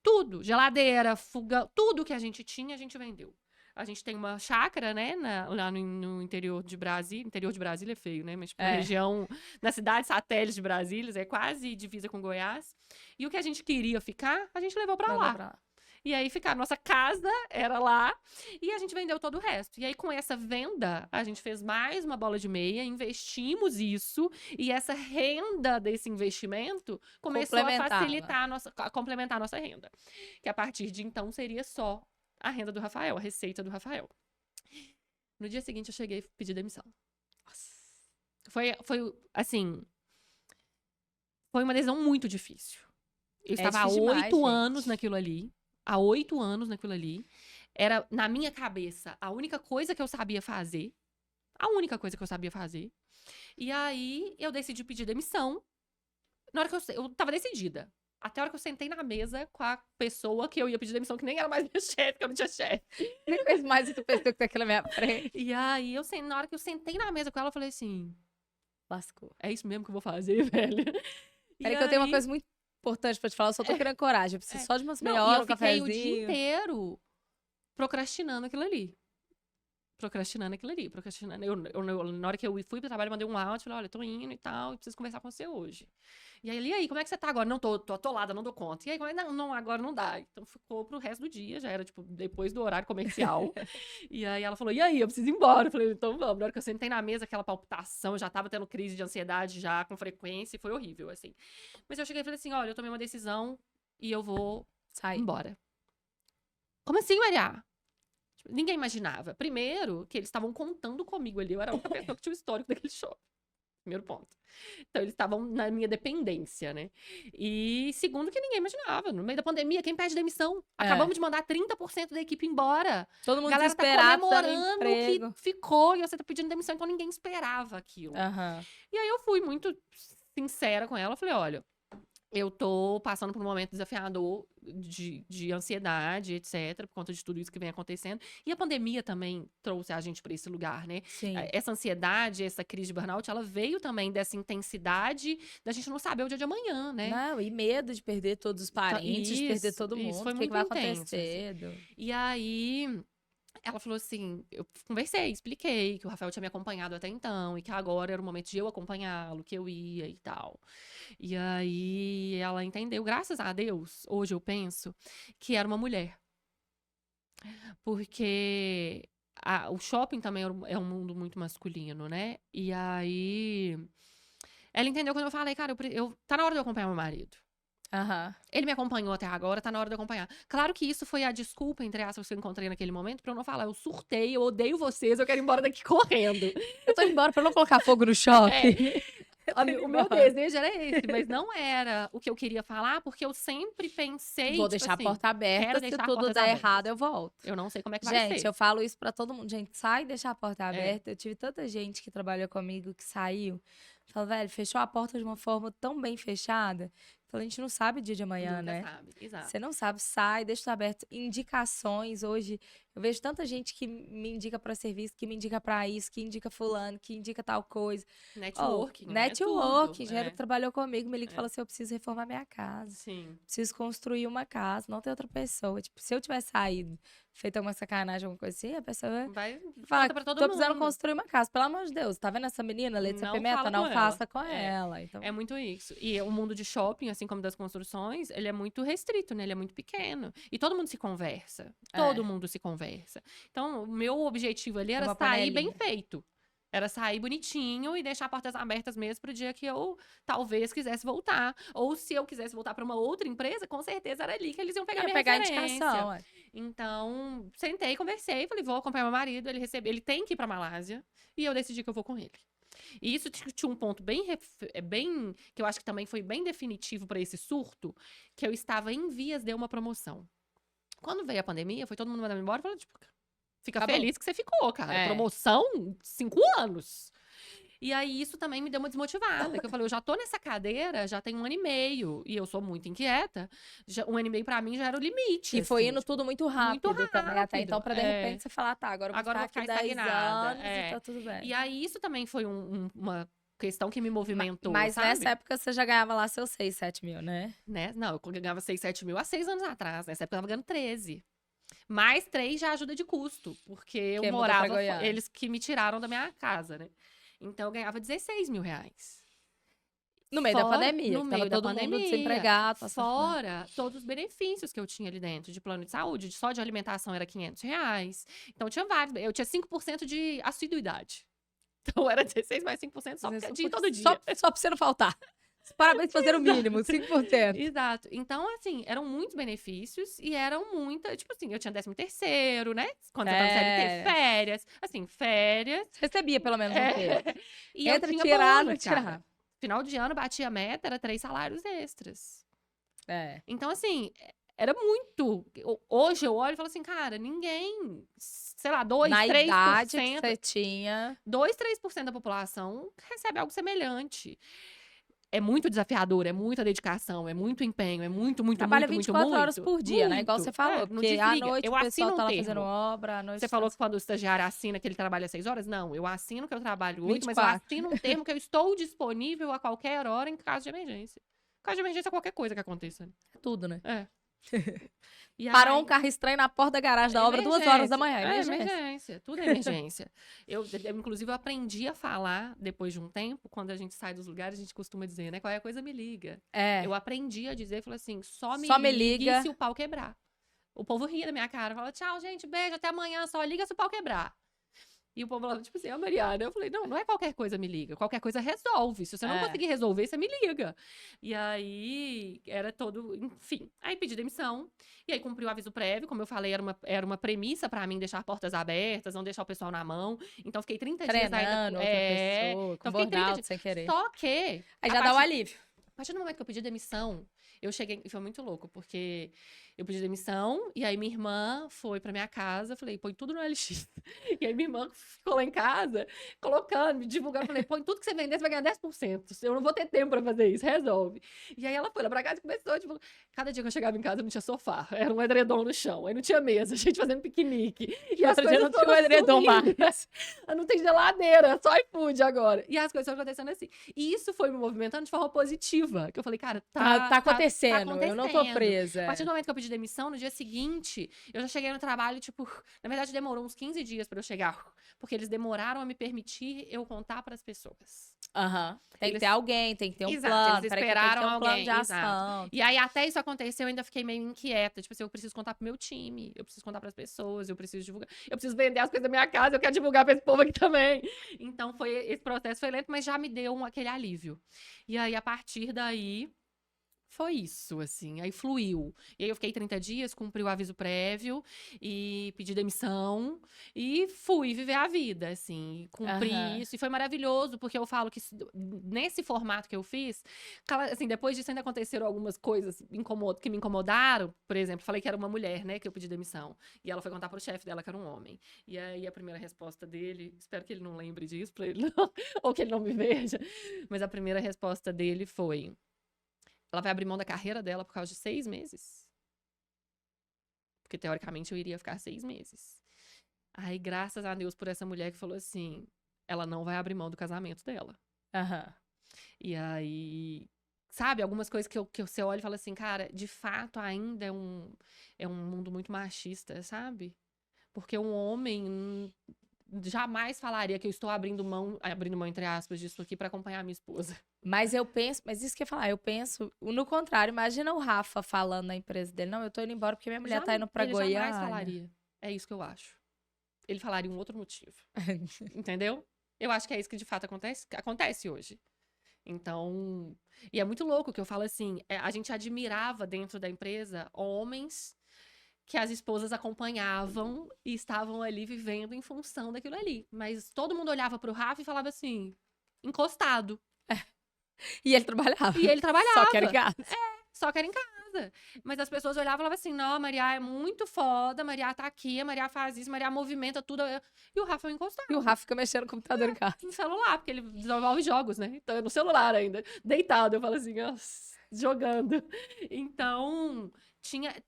tudo. Geladeira, fogão, tudo que a gente tinha, a gente vendeu. A gente tem uma chácara, né, lá no interior de Brasília. Interior de Brasília é feio, né? Mas tipo, na região, na cidade satélite de Brasília, é quase divisa com Goiás. E o que a gente queria ficar, a gente levou pra lá. E aí, nossa casa era lá e a gente vendeu todo o resto. E aí, com essa venda, a gente fez mais uma bola de meia, investimos isso. E essa renda desse investimento começou a facilitar a complementar a nossa renda. Que a partir de então seria só a renda do Rafael, a receita do Rafael. No dia seguinte, eu cheguei e pedi demissão. Nossa. Foi assim... Foi uma decisão muito difícil. Eu estava há 8 anos naquilo ali. Há 8 anos naquilo ali. Era, na minha cabeça, a única coisa que eu sabia fazer. A única coisa que eu sabia fazer. E aí, eu decidi pedir demissão. Na hora que eu tava decidida. Até a hora que eu sentei na mesa com a pessoa que eu ia pedir demissão, que nem era mais minha chefe, que eu não tinha chefe. Nem coisa mais outra pessoa que tá aqui na minha frente. E aí, na hora que eu sentei na mesa com ela, eu falei assim... Lascou. É isso mesmo que eu vou fazer, velho? Peraí que eu tenho uma coisa muito importante pra te falar, eu só tô querendo coragem. Eu preciso só de umas meia hora, um cafezinho. Eu fiquei o dia inteiro procrastinando aquilo ali. Na hora que eu fui pro trabalho, eu mandei um áudio, falei, olha, tô indo e tal, preciso conversar com você hoje. E aí, como é que você tá agora? Não, tô atolada, não dou conta. E aí, não, agora não dá. Então, ficou pro resto do dia, já era, tipo, depois do horário comercial. E aí, ela falou, e aí, eu preciso ir embora. Eu falei, então vamos. Na hora que eu sentei na mesa, aquela palpitação, eu já tava tendo crise de ansiedade já com frequência, e foi horrível, assim. Mas eu cheguei e falei assim, olha, eu tomei uma decisão e eu vou sair embora. Como assim, Maria? Ninguém imaginava. Primeiro, que eles estavam contando comigo ali. Eu era a única pessoa que tinha o histórico daquele shopping. Primeiro ponto. Então, eles estavam na minha dependência, né? E segundo, que ninguém imaginava. No meio da pandemia, quem pede demissão? Acabamos de mandar 30% da equipe embora. Todo mundo desesperado, tá comemorando que ficou. E você tá pedindo demissão, então ninguém esperava aquilo. E aí, eu fui muito sincera com ela. Falei, olha... Eu tô passando por um momento desafiador de ansiedade, etc., por conta de tudo isso que vem acontecendo. E a pandemia também trouxe a gente para esse lugar, né? Sim. Essa ansiedade, essa crise de burnout, ela veio também dessa intensidade da gente não saber o dia de amanhã, né? Não, e medo de perder todos os parentes, de perder todo mundo. Isso foi muito muito vai intenso, acontecer. Assim. E aí... Ela falou assim, eu conversei, expliquei que o Rafael tinha me acompanhado até então e que agora era o momento de eu acompanhá-lo, que eu ia e tal. E aí ela entendeu, graças a Deus, hoje eu penso, que era uma mulher. Porque o shopping também é um mundo muito masculino, né? E aí ela entendeu quando eu falei, cara, tá na hora de eu acompanhar meu marido. Ele me acompanhou até agora, tá na hora de acompanhar. Claro que isso foi a desculpa, entre aspas, que eu encontrei naquele momento, pra eu não falar, eu surtei, eu odeio vocês, eu quero ir embora daqui correndo. Eu tô indo embora pra não colocar fogo no shopping. O meu desejo era esse, mas não era o que eu queria falar, porque eu sempre pensei, vou deixar a porta aberta, se tudo der errado, eu volto. Eu não sei como é que vai ser. Gente, eu falo isso pra todo mundo. Gente, sai e deixa a porta aberta. Eu tive tanta gente que trabalhou comigo que saiu. Fala, velho, fechou a porta de uma forma tão bem fechada. Fala, a gente não sabe o dia de amanhã, Nunca né? sabe, exato. Você não sabe, sai, deixa tudo aberto. Indicações, hoje, eu vejo tanta gente que me indica pra serviço, que me indica pra isso, que indica fulano, que indica tal coisa. Networking, networking, engenheiro que trabalhou comigo, me liga e fala assim, eu preciso reformar minha casa. Sim. Preciso construir uma casa, não tem outra pessoa. Tipo, se eu tivesse saído, feito alguma sacanagem, alguma coisa assim, a pessoa vai falar, pra todo tô precisando mundo. construir uma casa. Pelo amor de Deus, tá vendo essa menina, Letícia Pimenta? Não faça com ela. Então... É muito isso. E o mundo de shopping, assim como das construções, ele é muito restrito, né? Ele é muito pequeno. E todo mundo se conversa. Todo mundo se conversa. Então, o meu objetivo ali era sair bem feito. Era sair bonitinho e deixar portas abertas mesmo pro dia que eu talvez quisesse voltar. Ou se eu quisesse voltar para uma outra empresa, com certeza era ali que eles iam pegar minha referência. Indicação. Então, sentei, conversei, falei, vou acompanhar meu marido, ele tem que ir pra Malásia, e eu decidi que eu vou com ele. E isso tinha um ponto bem, que eu acho que também foi bem definitivo para esse surto, que eu estava em vias de uma promoção. Quando veio a pandemia, foi todo mundo mandando embora, falando, tipo, fica feliz que você ficou, cara. Promoção, 5 anos. E aí, isso também me deu uma desmotivada. Que eu falei, eu já tô nessa cadeira, já tem 1 ano e meio. E eu sou muito inquieta. 1 ano e meio pra mim já era o limite. E foi indo tudo muito rápido também. Até então, pra de repente você falar, tá, agora eu vou ficar aqui 10 anos e tá tudo bem. E aí, isso também foi uma questão que me movimentou, Mas sabe? nessa época você já ganhava lá seus 6, 7 mil, né? Não, eu ganhava 6, 7 mil há 6 anos atrás. Nessa época eu tava ganhando 13. Mais 3 já ajuda de custo, porque eu Quem mudou pra morava, Goiânia? eles que me tiraram da minha casa, né? Então eu ganhava 16 mil reais. No meio da Fora, pandemia, no que tava meio da todo mundo pandemia. desempregado, passando fome. Fora todos os benefícios que eu tinha ali dentro, de plano de saúde, só de alimentação era 500 reais. Então tinha vários, eu tinha 5% de assiduidade. Então era 16 mais 5% só porque dia, todo dia. Só pra você não faltar. Parabéns por fazer o mínimo, 5%. Exato. Então, assim, eram muitos benefícios e eram muita, tipo assim, eu tinha 13º, né? Quando você tá no CLT, férias. Assim, férias. Você recebia pelo menos um tempo. E eu Entra, tinha tirar, bônus, não tirar. cara. Final de ano, batia a meta, era 3 salários extras. É. Então, assim, era muito. Hoje eu olho e falo assim, cara, ninguém, sei lá, 2, Na 3%. idade que você tinha. 2, 3% da população recebe algo semelhante. É muito desafiador, é muita dedicação, é muito empenho, é muito, Trabalha muito, 24 muito, horas por dia, né? Igual muito. você falou. Não Porque à desliga. noite Eu o pessoal assino tá um lá termo. fazendo obra, à noite. Você falou que quando o estagiário assina que ele trabalha às 6 horas? Não, eu assino que eu trabalho 8, mas eu 24. assino um termo que eu estou disponível a qualquer hora em caso de emergência. Em caso de emergência, qualquer coisa que aconteça. Né? Tudo, né? É. E Parou aí- um carro estranho na porta da garagem da obra 2 horas da manhã. É Emergência. emergência. Tudo é emergência. Inclusive, eu aprendi a falar, depois de um tempo, quando a gente sai dos lugares, a gente costuma dizer, né? Qualquer coisa me liga. É. Eu aprendi a dizer, falei assim, só me liga ligue se o pau quebrar. O povo ria da minha cara, fala, tchau, gente, beijo, até amanhã, só liga se o pau quebrar. E o povo falava, tipo assim, Mariana. Eu falei, não é qualquer coisa me liga. Qualquer coisa resolve. Se você não conseguir resolver, você me liga. E aí, era todo... Enfim. Aí pedi demissão. E aí cumpri o aviso prévio. Como eu falei, era uma premissa pra mim deixar portas abertas, não deixar o pessoal na mão. Então, fiquei 30 dias ainda... Treinando outra pessoa, com Então, fiquei 30 burnout, dias. sem querer. Só que... Aí já dá o alívio. A partir do momento que eu pedi demissão, eu cheguei... E foi muito louco, porque... Eu pedi demissão, e aí minha irmã foi pra minha casa, falei, põe tudo no LX. E aí minha irmã ficou lá em casa, colocando, me divulgando, falei, põe tudo que você vender, você vai ganhar 10%. Eu não vou ter tempo pra fazer isso, resolve. E aí ela foi lá pra casa e começou, tipo, cada dia que eu chegava em casa não tinha sofá, era um edredom no chão, aí não tinha mesa, a gente fazendo piquenique. E as Outro dia coisas não tinha um edredom mais. não tem geladeira, só iFood agora. E as coisas estão acontecendo assim. E isso foi me movimentando de forma positiva, que eu falei, cara, Tá acontecendo, eu não tô presa. A partir do momento que eu pedi demissão, no dia seguinte, eu já cheguei no trabalho, tipo, na verdade demorou uns 15 dias pra eu chegar, porque eles demoraram a me permitir eu contar pras pessoas. Tem que ter alguém, tem que ter um Exato, plano. eles Peraí, esperaram tem que ter um plano alguém, de ação. E aí, até isso acontecer, eu ainda fiquei meio inquieta. Tipo assim, eu preciso contar pro meu time, eu preciso contar pras pessoas, eu preciso divulgar, eu preciso vender as coisas da minha casa, eu quero divulgar pra esse povo aqui também. Então, esse processo foi lento, mas já me deu aquele alívio. E aí, a partir daí... Foi isso, assim, aí fluiu. E aí eu fiquei 30 dias, cumpri o aviso prévio e pedi demissão e fui viver a vida, assim, cumpri isso. E foi maravilhoso, porque eu falo que nesse formato que eu fiz, assim, depois disso ainda aconteceram algumas coisas que me incomodaram. Por exemplo, falei que era uma mulher, né, que eu pedi demissão. E ela foi contar pro chefe dela que era um homem. E aí a primeira resposta dele, espero que ele não lembre disso pra ele não, ou que ele não me veja, mas a primeira resposta dele foi... Ela vai abrir mão da carreira dela por causa de 6 meses. Porque, teoricamente, eu iria ficar 6 meses. Aí, graças a Deus por essa mulher que falou assim, ela não vai abrir mão do casamento dela. E aí, sabe, algumas coisas que você olha e fala assim, cara, de fato, ainda é um mundo muito machista, sabe? Porque um homem... jamais falaria que eu estou abrindo mão, entre aspas, disso aqui pra acompanhar a minha esposa. Mas isso que eu ia falar, eu penso no contrário. Imagina o Rafa falando na empresa dele, não, eu tô indo embora porque minha mulher tá indo pra Goiânia. Ele jamais falaria. É isso que eu acho. Ele falaria um outro motivo. Entendeu? Eu acho que é isso que de fato acontece hoje. Então, e é muito louco que eu falo assim, a gente admirava dentro da empresa homens que as esposas acompanhavam e estavam ali vivendo em função daquilo ali. Mas todo mundo olhava pro Rafa e falava assim, encostado. E ele trabalhava. Só que era em casa. Só que era em casa. Mas as pessoas olhavam e falavam assim, não, a Maria é muito foda, a Maria tá aqui, a Maria faz isso, a Maria movimenta tudo. E o Rafa encostado. E o Rafa fica mexendo no computador em casa. No celular, porque ele desenvolve jogos, né? Então é no celular ainda. Deitado, eu falo assim, ó, jogando. Então...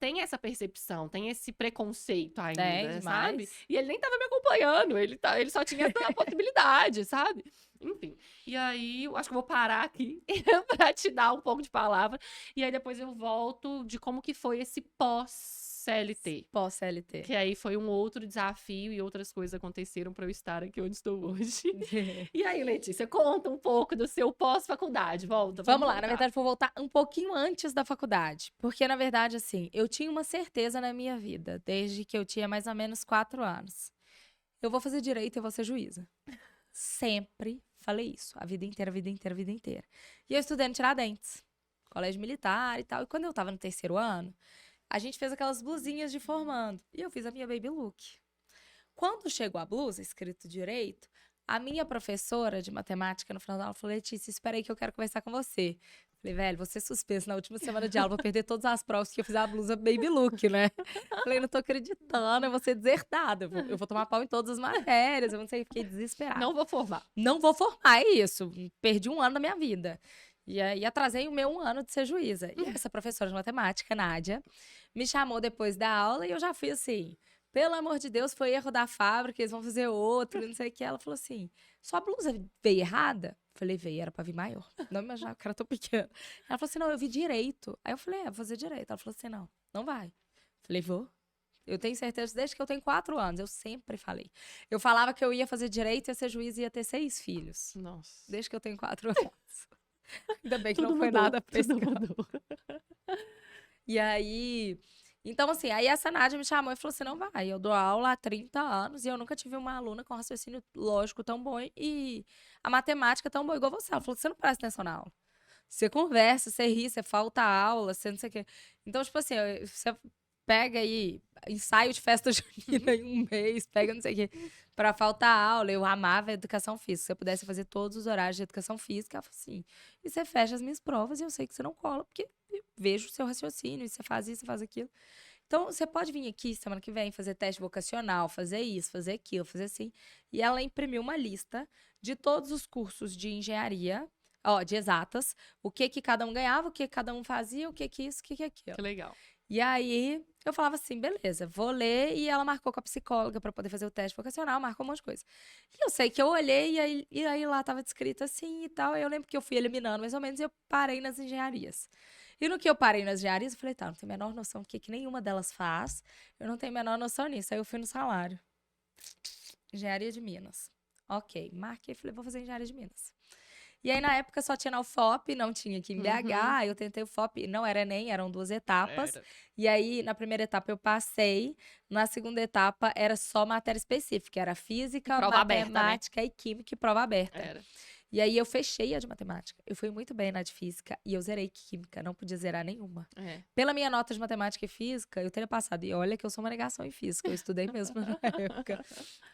tem essa percepção, tem esse preconceito ainda, sabe? E ele nem tava me acompanhando, ele só tinha essa possibilidade, sabe? Enfim, e aí eu acho que eu vou parar aqui pra te dar um pouco de palavra, e aí depois eu volto de como que foi esse pós-CLT. Pós-CLT. Que aí foi um outro desafio e outras coisas aconteceram para eu estar aqui onde estou hoje. E aí, Letícia, conta um pouco do seu pós-faculdade. Volta, Vamos lá, voltar. na verdade, vou voltar um pouquinho antes da faculdade. Porque, na verdade, assim, eu tinha uma certeza na minha vida, desde que eu tinha mais ou menos 4 anos. Eu vou fazer direito e eu vou ser juíza. Sempre falei isso, a vida inteira, a vida inteira, a vida inteira. E eu estudei no Tiradentes, colégio militar e tal. E quando eu tava no 3º ano, a gente fez aquelas blusinhas de formando. E eu fiz a minha baby look. Quando chegou a blusa, escrito direito, a minha professora de matemática, no final da aula, falou: Letícia, espera aí que eu quero conversar com você. Falei, velho, vou ser suspensa na última semana de aula, vou perder todas as provas que eu fiz a blusa baby look, né? Falei, não tô acreditando, eu vou ser desertada, eu vou tomar pau em todas as matérias, eu não sei, fiquei desesperada. Não vou formar. Não vou formar, é isso. Perdi um ano da minha vida. E aí atrasei o meu 1 ano de ser juíza. E essa professora de matemática, Nádia, me chamou depois da aula e eu já fui assim, pelo amor de Deus, foi erro da fábrica, eles vão fazer outro, não sei o que. Ela falou assim, sua blusa veio errada? Falei, veio, era pra vir maior. Não imaginava que era tão pequena. Ela falou assim, não, eu vi direito. Aí eu falei, vou fazer direito. Ela falou assim, não vai. Falei, vou. Eu tenho certeza, desde que eu tenho 4 anos, eu sempre falei. Eu falava que eu ia fazer direito, ia ser juiz e ia ter 6 filhos. Nossa. Desde que eu tenho 4 anos. Ainda bem que Tudo não foi mudou, nada pra esse tudo cara. mudou. E aí... Então, assim, aí essa Nádia me chamou e falou assim, não vai, eu dou aula há 30 anos e eu nunca tive uma aluna com raciocínio lógico tão bom e a matemática tão boa igual você. Ela falou, você não presta atenção na aula. Você conversa, você ri, você falta aula, você não sei o quê. Então, tipo assim, você pega aí ensaio de festa junina em um mês, pega não sei o quê, pra faltar aula. Eu amava a educação física. Se eu pudesse fazer todos os horários de educação física, ela falou assim, e você fecha as minhas provas e eu sei que você não cola, porque eu vejo o seu raciocínio, e você faz isso, você faz aquilo. Então, você pode vir aqui semana que vem fazer teste vocacional, fazer isso, fazer aquilo, fazer assim. E ela imprimiu uma lista de todos os cursos de engenharia, de exatas, o que cada um ganhava, o que cada um fazia, o que isso, o que aquilo. Que legal. E aí, eu falava assim, beleza, vou ler. E ela marcou com a psicóloga pra poder fazer o teste vocacional, marcou um monte de coisa. E eu sei que eu olhei e aí lá tava descrito assim e tal. Eu lembro que eu fui eliminando mais ou menos e eu parei nas engenharias. E no que eu parei nas engenharias, eu falei, tá, não tenho a menor noção do que nenhuma delas faz. Eu não tenho a menor noção nisso. Aí eu fui no salário. Engenharia de Minas. Ok, marquei, falei, vou fazer engenharia de Minas. E aí, na época, só tinha na UFOP, não tinha aqui em BH. Eu tentei o UFOP, não era Enem, eram 2 etapas. E aí, na primeira etapa, eu passei. Na segunda etapa, era só matéria específica. Era física, prova matemática aberta, e química e prova aberta. Era. E aí, eu fechei a de matemática. Eu fui muito bem na de física e eu zerei química. Não podia zerar nenhuma. É. Pela minha nota de matemática e física, eu teria passado. E olha que eu sou uma negação em física. Eu estudei mesmo na época.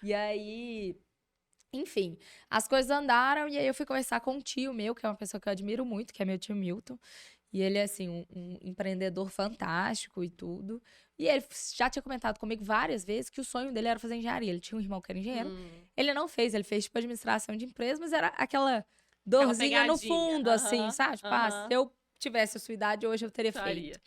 E aí... Enfim, as coisas andaram e aí eu fui conversar com um tio meu, que é uma pessoa que eu admiro muito, que é meu tio Milton. E ele é, assim, um empreendedor fantástico e tudo. E ele já tinha comentado comigo várias vezes que o sonho dele era fazer engenharia. Ele tinha um irmão que era engenheiro. Ele não fez, ele fez, tipo, administração de empresas, mas era aquela dorzinha no fundo, assim, sabe? Tipo, se eu tivesse a sua idade, hoje eu teria feito.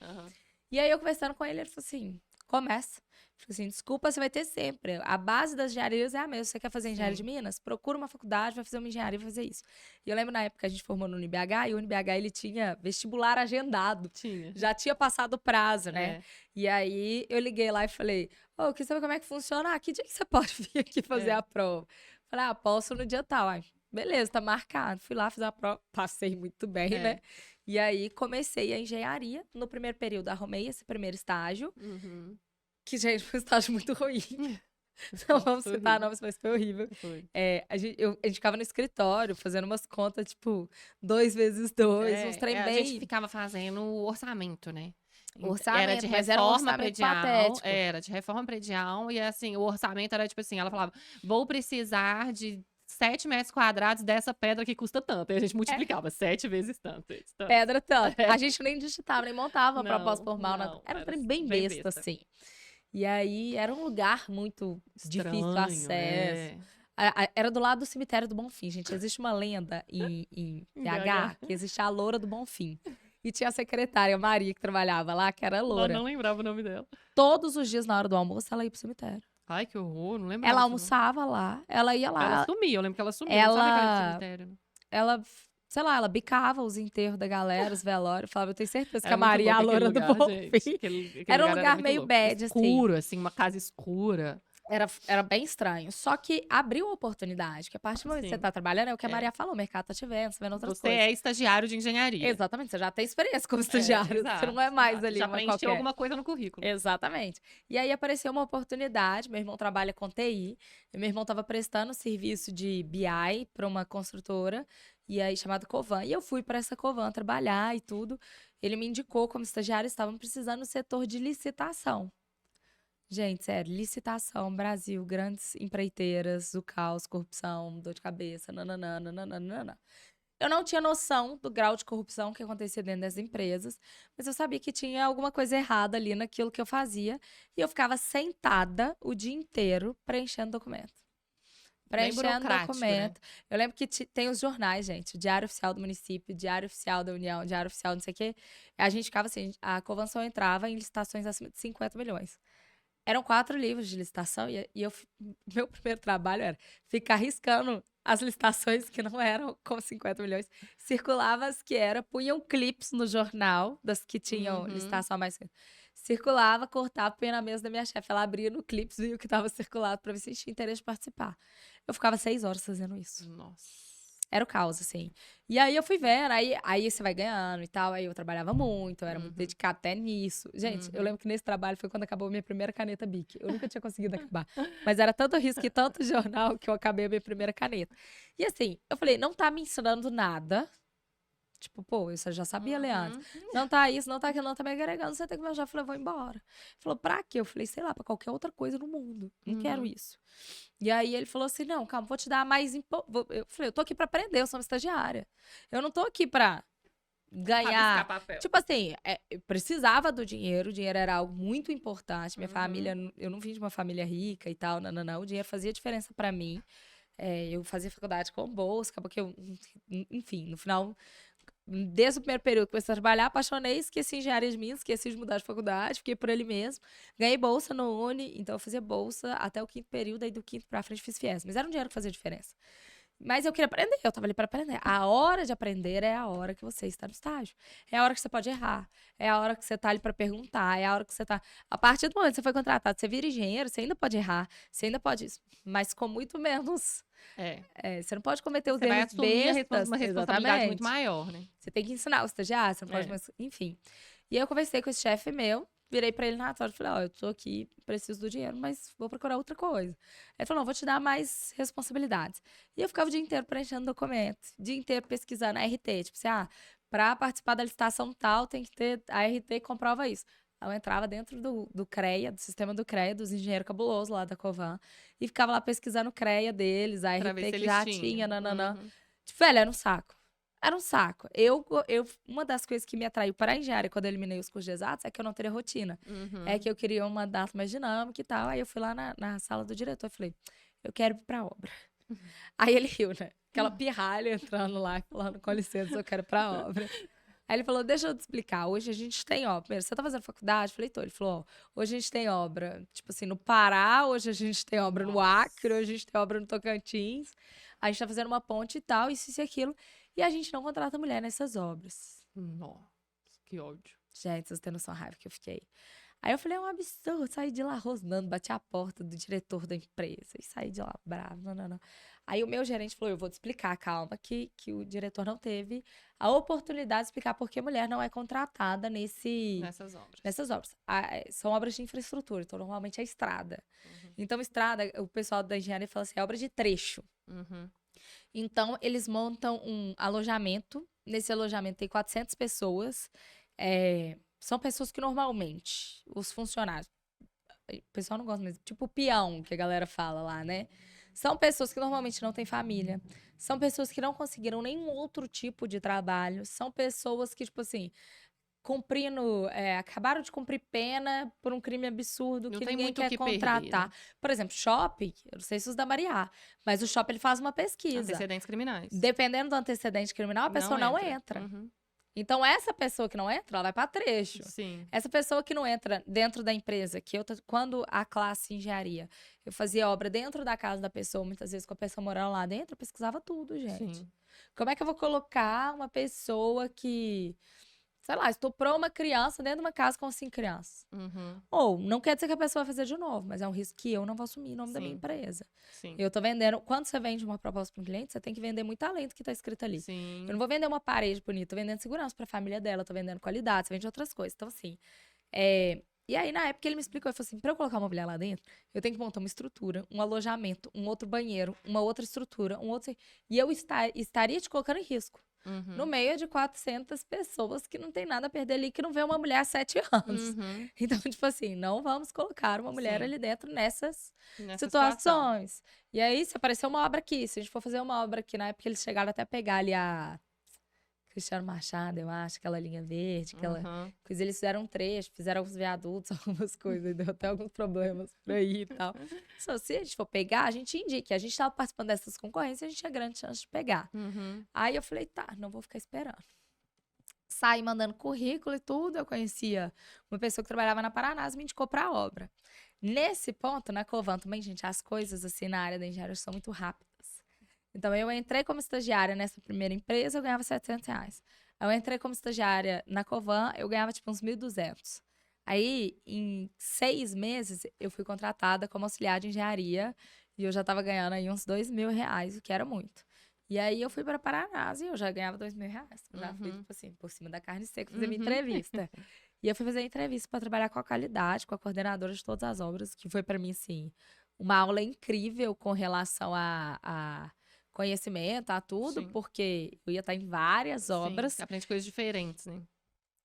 E aí eu conversando com ele, ele falou assim, começa. Falei assim, desculpa, você vai ter sempre. A base das engenharias é a mesma. Você quer fazer engenharia de Minas? Procura uma faculdade, vai fazer uma engenharia, vai fazer isso. E eu lembro na época que a gente formou no UniBH, e o UniBH, ele tinha vestibular agendado. Já tinha passado o prazo, né? E aí, eu liguei lá e falei, eu queria saber como é que funciona. Que dia que você pode vir aqui fazer a prova? Falei, posso no dia tal. Beleza, tá marcado. Fui lá, fiz a prova, passei muito bem, né? E aí, comecei a engenharia. No primeiro período, arrumei esse primeiro estágio. Que, gente, foi um estágio muito ruim. Não vamos citar nomes, mas foi horrível. A gente ficava no escritório, fazendo umas contas, tipo, 2 vezes 2, uns trem bem... A gente ficava fazendo o orçamento, né? Orçamento, era de reforma predial. Era de reforma predial. E, assim, o orçamento era, tipo assim, ela falava, vou precisar de 7 metros quadrados dessa pedra que custa tanto. E a gente multiplicava 7 vezes tanto. Pedra tanto. A gente nem digitava, nem montava uma proposta formal. Era um trem bem besta, assim. E aí, era um lugar muito difícil de acesso. Era do lado do cemitério do Bonfim, gente. Existe uma lenda em BH, que existe a loura do Bonfim. E tinha a secretária Maria, que trabalhava lá, que era loura. Eu não lembrava o nome dela. Todos os dias, na hora do almoço, ela ia pro cemitério. Ai, que horror, não lembro. Ela almoçava lá, ela ia lá. Ela sumia, eu lembro que ela sumia, não sabia que ela ia pro cemitério. Ela sei lá, ela bicava os enterros da galera, os velórios. Falava, eu tenho certeza que Era a muito Maria é a louco aquele loura do lugar, Bonfim. gente. Aquele Era um lugar lugar muito meio louco. bad, assim. Escuro, assim, uma casa escura. Era bem estranho. Só que abriu a oportunidade, que a partir do momento que você Sim. tá trabalhando, é o que a É. Maria falou, o mercado tá te vendo, você vendo outras Você coisas. é estagiário de engenharia. Exatamente, você já tem experiência como estagiário, você não é mais exato. ali Já uma preencheu qualquer. alguma coisa no currículo. Exatamente. E aí apareceu uma oportunidade, meu irmão trabalha com TI, e meu irmão estava prestando serviço de BI para uma construtora, e aí chamada Covan, e eu fui para essa Covan trabalhar e tudo. Ele me indicou como estagiário, estavam precisando no setor de licitação. Gente, sério, licitação, Brasil, grandes empreiteiras, o caos, corrupção, dor de cabeça, nananã, nananã, nananã. Eu não tinha noção do grau de corrupção que acontecia dentro das empresas, mas eu sabia que tinha alguma coisa errada ali naquilo que eu fazia, e eu ficava sentada o dia inteiro preenchendo documento. Bem Preenchendo burocrático, documento. Eu lembro que tem os jornais, gente, o Diário Oficial do Município, Diário Oficial da União, Diário Oficial não sei o quê. A gente ficava assim, a convenção entrava em licitações acima de 50 milhões. Eram 4 livros de licitação meu primeiro trabalho era ficar riscando as licitações que não eram com 50 milhões. Circulava as que era, punham clips no jornal das que tinham licitação a mais. Circulava, cortava, punha na mesa da minha chefe. Ela abria no clips, via o que estava circulado pra ver se tinha interesse de participar. Eu ficava 6 horas fazendo isso. Nossa. Era o caos, assim. E aí eu fui vendo, aí você vai ganhando e tal. Aí eu trabalhava muito, eu era muito dedicada até nisso. Gente, eu lembro que nesse trabalho foi quando acabou a minha primeira caneta Bic. Eu nunca tinha conseguido acabar. Mas era tanto risco e tanto jornal que eu acabei a minha primeira caneta. E assim, eu falei, não tá me ensinando nada. Tipo, pô, isso eu já sabia, Leandro. Não tá isso, não tá aquilo, não tá me agregando. Você tem que viajar. Eu falei, vou embora. Ele falou, pra quê? Eu falei, sei lá, pra qualquer outra coisa no mundo. Não quero isso. E aí ele falou assim, não, calma, vou te dar mais... Eu falei, eu tô aqui pra aprender, eu sou uma estagiária. Eu não tô aqui pra ganhar... Papel. Tipo assim, eu precisava do dinheiro, o dinheiro era algo muito importante. Minha família, eu não vim de uma família rica e tal, não. O dinheiro fazia diferença pra mim. Eu fazia faculdade com bolsa, acabou que eu... Enfim, no final... Desde o primeiro período que comecei a trabalhar, apaixonei, esqueci engenharia de Minas, esqueci de mudar de faculdade, fiquei por ele mesmo. Ganhei bolsa no Uni, então eu fazia bolsa até o 5º período, aí do 5º pra frente fiz FIES. Mas era um dinheiro que fazia diferença. Mas eu queria aprender, eu tava ali para aprender. A hora de aprender é a hora que você está no estágio. É a hora que você pode errar. É a hora que você tá ali para perguntar. É a hora que você tá. A partir do momento que você foi contratado, você vira engenheiro, você ainda pode errar. Você ainda pode. Mas com muito menos. Você não pode cometer os Você vai erros assumir bestas. uma responsabilidade muito maior, né? Você tem que ensinar o estagiário, você não pode mais. Enfim. E aí eu conversei com esse chefe meu. Virei pra ele na tarde e falei, ó, eu tô aqui, preciso do dinheiro, mas vou procurar outra coisa. Ele falou, não, vou te dar mais responsabilidades. E eu ficava o dia inteiro preenchendo documentos, o dia inteiro pesquisando a RT. Tipo assim, pra participar da licitação tal, tem que ter a RT que comprova isso. Aí eu entrava dentro do CREA, do sistema do CREA, dos engenheiros cabulosos lá da Covan, e ficava lá pesquisando o CREA deles, a Pra RT ver se que eles já tinham. tinha, nananã. Tipo, velho, era um saco. Era um saco. Uma das coisas que me atraiu para a engenharia quando eu eliminei os cursos de exatos é que eu não teria rotina. É que eu queria uma data mais dinâmica e tal. Aí eu fui lá na sala do diretor e falei, eu quero ir pra obra. Aí ele riu, né? Aquela pirralha entrando lá e falando, com licença, eu quero ir pra obra. Aí ele falou, deixa eu te explicar, hoje a gente tem obra. Primeiro, você tá fazendo faculdade? Eu falei, tô. Ele falou, ó, hoje a gente tem obra, tipo assim, no Pará, hoje a gente tem obra no Acre, hoje a gente tem obra no Tocantins. A gente tá fazendo uma ponte e tal, isso e aquilo. E a gente não contrata mulher nessas obras. Nossa, que ódio. Gente, vocês têm noção da raiva que eu fiquei. Aí eu falei, é um absurdo, saí de lá rosnando, bati a porta do diretor da empresa e saí de lá bravo, não. Aí o meu gerente falou, eu vou te explicar, calma, que o diretor não teve a oportunidade de explicar por que mulher não é contratada Nessas obras. nessas obras. São obras de infraestrutura, então normalmente é estrada. Então estrada, o pessoal da engenharia fala assim, é obra de trecho. Então, eles montam um alojamento. Nesse alojamento tem 400 pessoas. São pessoas que normalmente, os funcionários... O pessoal não gosta mesmo. Tipo o peão, que a galera fala lá, né? São pessoas que normalmente não têm família. São pessoas que não conseguiram nenhum outro tipo de trabalho. São pessoas que, tipo assim... acabaram de cumprir pena por um crime absurdo Não que tem ninguém muito o quer que contratar. perder, né? Por exemplo, shopping, eu não sei se os da Mariá, mas o shopping ele faz uma pesquisa. Antecedentes criminais. Dependendo do antecedente criminal, a pessoa não entra. Então, essa pessoa que não entra, ela vai para trecho. Sim. Essa pessoa que não entra dentro da empresa, quando a classe engenharia, eu fazia obra dentro da casa da pessoa, muitas vezes com a pessoa morando lá dentro, eu pesquisava tudo, gente. Sim. Como é que eu vou colocar uma pessoa que, sei lá, estuprou uma criança dentro de uma casa com 5 crianças? Uhum. Ou, não quer dizer que a pessoa vai fazer de novo, mas é um risco que eu não vou assumir em nome da minha Sim. empresa. Sim. Eu tô vendendo, quando você vende uma proposta para um cliente, você tem que vender muito além do que tá escrito ali. Sim. Eu não vou vender uma parede bonita, tô vendendo segurança pra família dela, tô vendendo qualidade, você vende outras coisas. Então, assim, e aí, na época, ele me explicou, ele falou assim, pra eu colocar uma mulher lá dentro, eu tenho que montar uma estrutura, um alojamento, um outro banheiro, uma outra estrutura, um outro... E eu estaria te colocando em risco. Uhum. No meio de 400 pessoas que não tem nada a perder ali, que não vê uma mulher há 7 anos. Uhum. Então, tipo assim, não vamos colocar uma mulher Sim. ali dentro nessas Nessa situação. situações. E aí, se aparecer uma obra aqui, se a gente for fazer uma obra aqui, na época eles chegaram até a pegar ali a Cristiano Machado, eu acho, aquela linha verde, aquela Uhum. coisa. Eles fizeram um trecho, fizeram alguns viadutos, algumas coisas, deu até alguns problemas por aí e tal. Só se a gente for pegar, a gente indica. A gente estava participando dessas concorrências, a gente tinha grande chance de pegar. Uhum. Aí eu falei, tá, não vou ficar esperando. Saí mandando currículo e tudo. Eu conhecia uma pessoa que trabalhava na Paranás, me indicou pra obra. Nesse ponto, na Covan também, gente, as coisas assim na área da engenharia são muito rápidas. Então, eu entrei como estagiária nessa primeira empresa, eu ganhava R$ 700. Eu entrei como estagiária na Covan, eu ganhava tipo uns 1.200. Aí, em 6 meses, eu fui contratada como auxiliar de engenharia e eu já tava ganhando aí uns R$ 2.000, o que era muito. E aí, eu fui para Paranás e eu já ganhava R$ 2.000. Eu já fui, Uhum. tipo assim, por cima da carne seca, fazer minha Uhum. entrevista. E eu fui fazer a entrevista para trabalhar com a qualidade, com a coordenadora de todas as obras, que foi para mim, assim, uma aula incrível com relação a conhecimento, a tudo, Sim. porque eu ia estar em várias obras. Sim. Aprende coisas diferentes, né?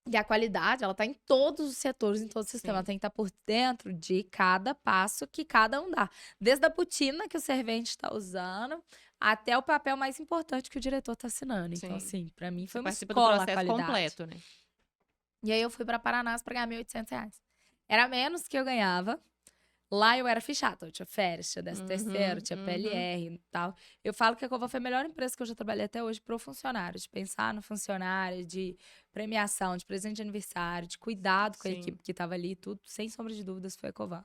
E a qualidade, ela tá em todos os setores, em todo o sistema. Sim. Ela tem que estar por dentro de cada passo que cada um dá. Desde a botina que o servente está usando, até o papel mais importante que o diretor está assinando. Então, Sim. assim, para mim Você foi uma participa do escola a processo qualidade. completo, né? E aí eu fui para Paranás para ganhar R$ 1.800. Era menos que eu ganhava. Lá eu era fichada, eu tinha férias, tinha 13º, tinha PLR e tal. Eu falo que a Covan foi a melhor empresa que eu já trabalhei até hoje pro funcionário, de pensar no funcionário, de premiação, de presente de aniversário, de cuidado com a Sim. equipe que tava ali, tudo, sem sombra de dúvidas, foi a Covan.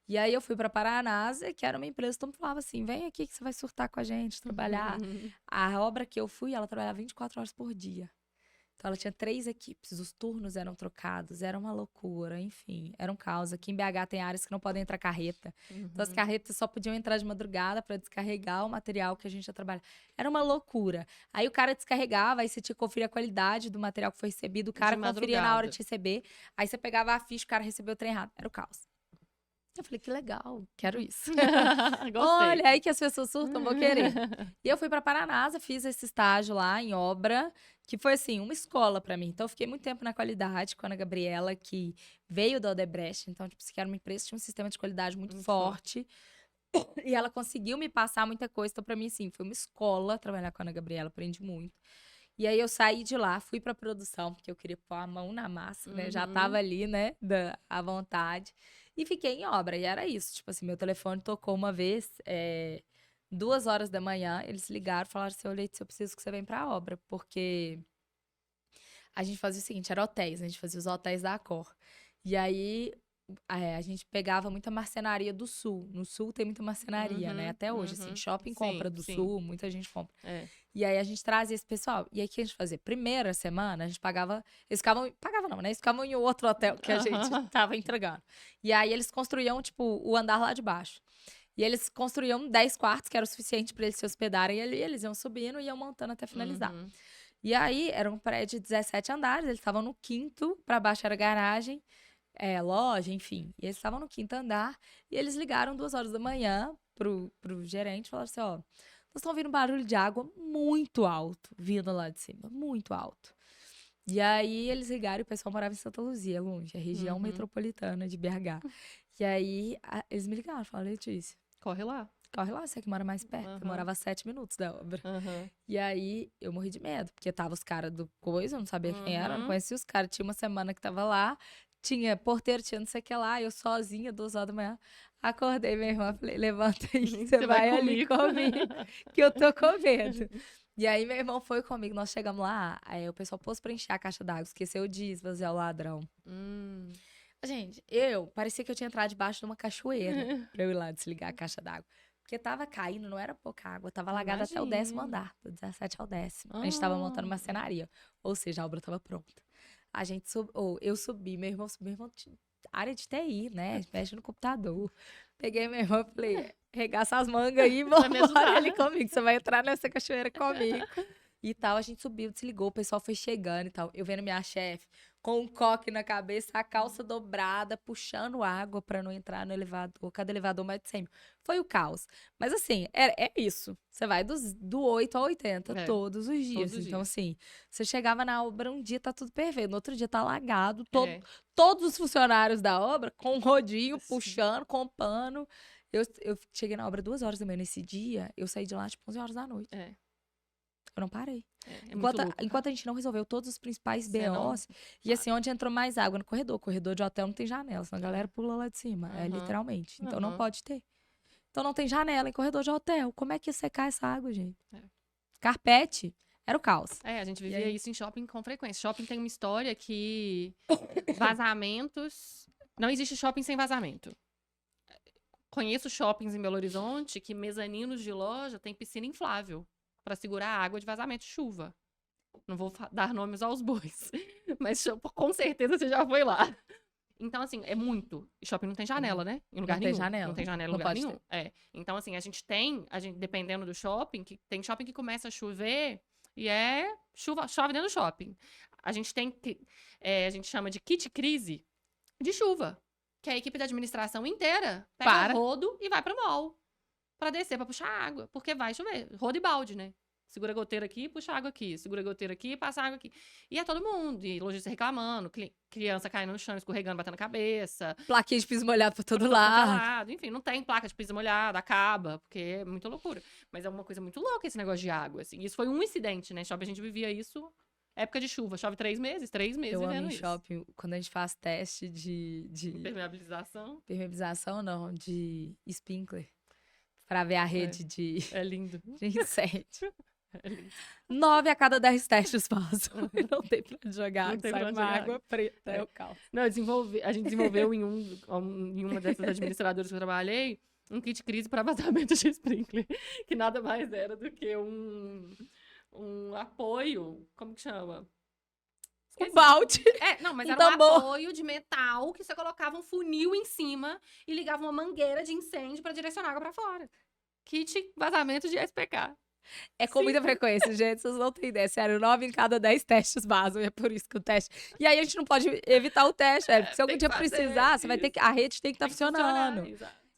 E aí eu fui pra Paranasa, que era uma empresa, todo mundo falava assim, vem aqui que você vai surtar com a gente, trabalhar. A obra que eu fui, ela trabalhava 24 horas por dia. Então, ela tinha 3 equipes, os turnos eram trocados, era uma loucura, enfim, era um caos. Aqui em BH tem áreas que não podem entrar carreta. Então, as carretas só podiam entrar de madrugada para descarregar o material que a gente ia trabalhar. Era uma loucura. Aí o cara descarregava, aí você tinha que conferir a qualidade do material que foi recebido, o cara conferia na hora de receber, aí você pegava a ficha, o cara recebeu o trem errado. Era o caos. Eu falei, que legal, quero isso. Gostei. Olha, aí que as pessoas surtam, vou querer. E eu fui pra Paranasa, fiz esse estágio lá em obra, que foi assim, uma escola pra mim. Então, eu fiquei muito tempo na qualidade com a Ana Gabriela, que veio da Odebrecht. Então, tipo, se era uma empresa, tinha um sistema de qualidade muito forte. E ela conseguiu me passar muita coisa. Então, pra mim, assim, foi uma escola trabalhar com a Ana Gabriela, aprendi muito. E aí, eu saí de lá, fui pra produção, porque eu queria pôr a mão na massa, né? Já tava ali, né, à vontade. E fiquei em obra, e era isso. Tipo assim, meu telefone tocou uma vez, 2 horas da manhã, eles ligaram e falaram assim, ô Leite, eu preciso que você venha pra obra, porque a gente fazia o seguinte, era hotéis, né? A gente fazia os hotéis da Accor. E aí, a gente pegava muita marcenaria do Sul. No Sul tem muita marcenaria, né? Até hoje, assim, shopping compra do Sul, muita gente compra. E aí, a gente trazia esse pessoal. E aí, o que a gente fazia? Primeira semana, a gente pagava... Eles ficavam... Pagava não, né? Eles ficavam em outro hotel que a gente tava entregando. E aí, eles construíam, tipo, o andar lá de baixo. E eles construíam 10 quartos, que era o suficiente pra eles se hospedarem ali. Eles iam subindo e iam montando até finalizar. E aí, era um prédio de 17 andares. Eles estavam no 5º, pra baixo era garagem, loja, enfim. E eles estavam no 5º andar. E eles ligaram 2 horas da manhã pro gerente e falaram assim, ó... Nós estamos ouvindo um barulho de água muito alto, vindo lá de cima, muito alto. E aí, eles ligaram e o pessoal morava em Santa Luzia, longe, a região metropolitana de BH. E aí, eles me ligaram, falaram, Letícia, corre lá, você que mora mais perto. Eu morava a 7 minutos da obra. Uhum. E aí, eu morri de medo, porque tava os caras do coisa, eu não sabia quem era, não conhecia os caras. Tinha uma semana que tava lá, tinha porteiro, tinha não sei o que lá, eu sozinha, 2 horas da manhã. Acordei minha irmã, falei, levanta aí, você vai ali comigo, que eu tô com medo. E aí, meu irmão foi comigo, nós chegamos lá, aí o pessoal pôs pra encher a caixa d'água, esqueceu de esvaziar o ladrão. Gente, parecia que eu tinha entrado debaixo de uma cachoeira pra eu ir lá desligar a caixa d'água. Porque tava caindo, não era pouca água, tava alagada até o 10º andar, do 17 ao 10º. A gente tava montando uma cenaria, ou seja, a obra tava pronta. A gente eu subi, meu irmão área de TI, né? Mexe no computador. Peguei meu irmão e falei, regaça as mangas aí, bora ali comigo, você vai entrar nessa cachoeira comigo. E tal, a gente subiu, desligou, o pessoal foi chegando e tal. Eu vendo minha chefe com um coque na cabeça, a calça dobrada, puxando água pra não entrar no elevador, cada elevador mais de 100 mil. Foi o caos. Mas assim, é isso. Você vai do 8 ao 80 todos os dias. Todos os então, dias. assim, você chegava na obra, um dia tá tudo perfeito, no outro dia tá alagado, todos os funcionários da obra com um rodinho, puxando, com pano. Eu cheguei na obra 2 horas da manhã nesse dia, eu saí de lá tipo 11 horas da noite. Eu não parei. Enquanto a gente não resolveu todos os principais BOs, e assim, onde entrou mais água no corredor. Corredor de hotel não tem janela, senão a galera pula lá de cima, literalmente. Então não pode ter. Então não tem janela em corredor de hotel. Como é que ia secar essa água, gente? Carpete, era o caos. A gente vivia isso em shopping com frequência. Shopping tem uma história que vazamentos... Não existe shopping sem vazamento. Conheço shoppings em Belo Horizonte que mezaninos de loja tem piscina inflável para segurar a água de vazamento de chuva. Não vou dar nomes aos bois, mas com certeza você já foi lá. Então, assim, é muito. E shopping não tem janela, né? Em lugar nenhum. Não tem janela em lugar nenhum. Então, assim, a gente dependendo do shopping, tem shopping que começa a chover e chove dentro do shopping. A gente a gente chama de kit crise de chuva, que a equipe da administração inteira pega o rodo e vai pro mall. Pra descer, pra puxar água. Porque vai chover. Rodo e balde, né? Segura a goteira aqui, puxa água aqui. Segura a goteira aqui, passa água aqui. E é todo mundo. E lojista reclamando. Criança caindo no chão, escorregando, batendo a cabeça. Plaquinha de piso molhado pra todo lado. Enfim, não tem placa de piso molhado, acaba. Porque é muita loucura. Mas é uma coisa muito louca esse negócio de água, assim. Isso foi um incidente, né? Shopping, a gente vivia isso... Época de chuva. Chove 3 meses eu vivendo amo isso. Shopping, quando a gente faz teste de... Impermeabilização? Impermeabilização, não. De sprinkler. Pra ver a rede de... É lindo. De incêndio. 9 a cada 10 testes vazam. Não tem pra onde jogar. Sai uma água preta. É o caos. Não, a gente desenvolveu em uma dessas administradoras que eu trabalhei um kit crise para vazamento de sprinkler. Que nada mais era do que um apoio. Como que chama? Um balde. Não, mas era um apoio de metal que você colocava um funil em cima e ligava uma mangueira de incêndio para direcionar água para fora. Kit vazamento de SPK. É com muita frequência, gente. Vocês não têm ideia. Sério, 9 em cada 10 testes vazam. E é por isso que o teste... E aí a gente não pode evitar o teste, porque se algum dia precisar, você vai ter que... A rede tem que estar funcionando.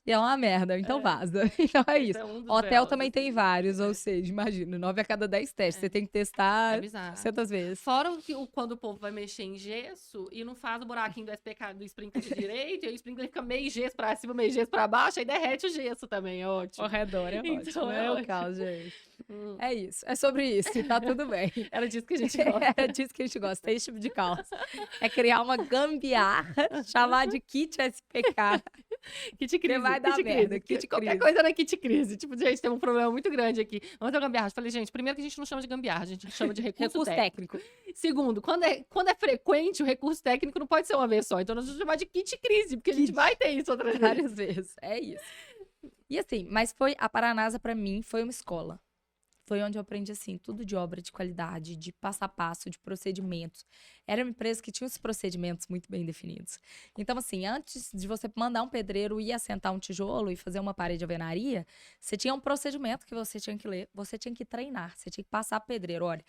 E é uma merda, então vaza. Então é isso. Hotel também tem vários, ou seja, imagina, 9 a cada 10 testes. Você tem que testar 100 vezes. Fora quando o povo vai mexer em gesso e não faz o buraquinho do SPK do sprinkler direito, e aí o sprinkler fica meio gesso pra cima, meio gesso pra baixo, aí derrete o gesso também, é ótimo. Ao redor é ótimo. Então, é o caos, gente. É isso, é sobre isso, e tá tudo bem. Era disso que a gente gosta. Era disso que a gente gosta, esse tipo de caos. É criar uma gambiarra, chamar de kit SPK. Kit crise. Vai dar merda. Qualquer coisa na kit crise. Tipo, gente, tem um problema muito grande aqui. Vamos ter uma gambiarra. Eu falei, gente, primeiro que a gente não chama de gambiarra, a gente chama de recurso técnico. Segundo, quando é frequente, o recurso técnico não pode ser uma vez só. Então nós vamos chamar de kit crise, porque a gente vai ter isso outras várias vezes. É isso. E assim, mas a Paranasa pra mim foi uma escola. Foi onde eu aprendi, assim, tudo de obra de qualidade, de passo a passo, de procedimentos. Era uma empresa que tinha os procedimentos muito bem definidos. Então, assim, antes de você mandar um pedreiro ir assentar um tijolo e fazer uma parede de alvenaria, você tinha um procedimento que você tinha que ler, você tinha que treinar, você tinha que passar pro pedreiro. Olha,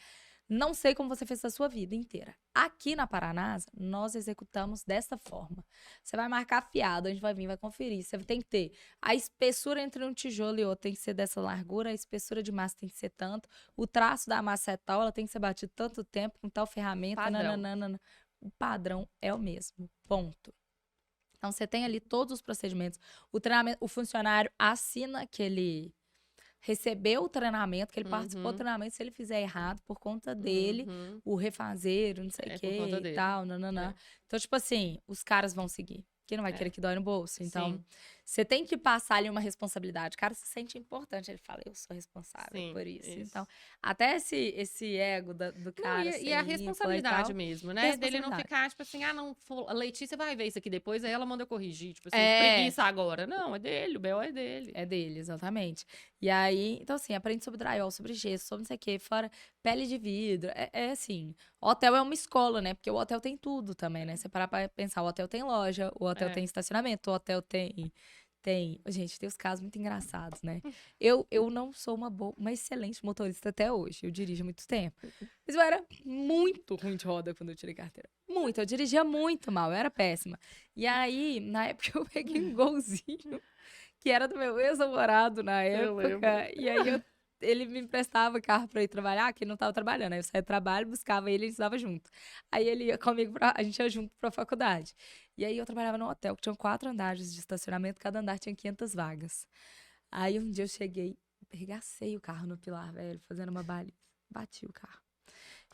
não sei como você fez a sua vida inteira. Aqui na Paranasa, nós executamos dessa forma. Você vai marcar fiado, a gente vai vir, vai conferir. Você tem que ter a espessura entre um tijolo e outro, tem que ser dessa largura, a espessura de massa tem que ser tanto, o traço da massa é tal, ela tem que ser batida tanto tempo com tal ferramenta. Nananana. O padrão é o mesmo, ponto. Então, você tem ali todos os procedimentos. O treinamento, o funcionário assina que ele recebeu o treinamento, que ele participou do treinamento, se ele fizer errado, por conta dele, o refazer, não sei o quê e tal, nananã. Então, tipo assim, os caras vão seguir. Quem não vai querer que dói no bolso? Então, você tem que passar ali uma responsabilidade. O cara se sente importante, ele fala, eu sou responsável Sim, por isso. isso. Então, até esse ego do Não, cara e a ser responsabilidade tal, mesmo, e né? Dele não responsabilidade. ficar, tipo assim, não, a Letícia vai ver isso aqui depois, aí ela manda eu corrigir. Tipo assim, que É, preguiça agora. Não, é dele, o B.O. é dele. é dele, exatamente. E aí, então assim, aprende sobre drywall, sobre gesso, sobre não sei o quê, fora pele de vidro. É assim, hotel é uma escola, né? Porque o hotel tem tudo também, né? Você parar pra pensar, o hotel tem loja, o hotel tem estacionamento, o hotel tem... Gente, tem os casos muito engraçados, né? Eu não sou uma excelente motorista até hoje. Eu dirijo há muito tempo. Mas eu era muito ruim de roda quando eu tirei carteira. Muito. Eu dirigia muito mal. Eu era péssima. E aí, na época, eu peguei um golzinho que era do meu ex-namorado na Eu lembro. época. E aí, ele me emprestava carro pra ir trabalhar, que ele não tava trabalhando. Aí eu saía do trabalho, buscava ele e a gente estava junto. Aí ele ia comigo, a gente ia junto pra faculdade. E aí eu trabalhava num hotel que tinha 4 andares de estacionamento, cada andar tinha 500 vagas. Aí um dia eu cheguei, regacei o carro no pilar, velho, fazendo uma baliza. Bati o carro.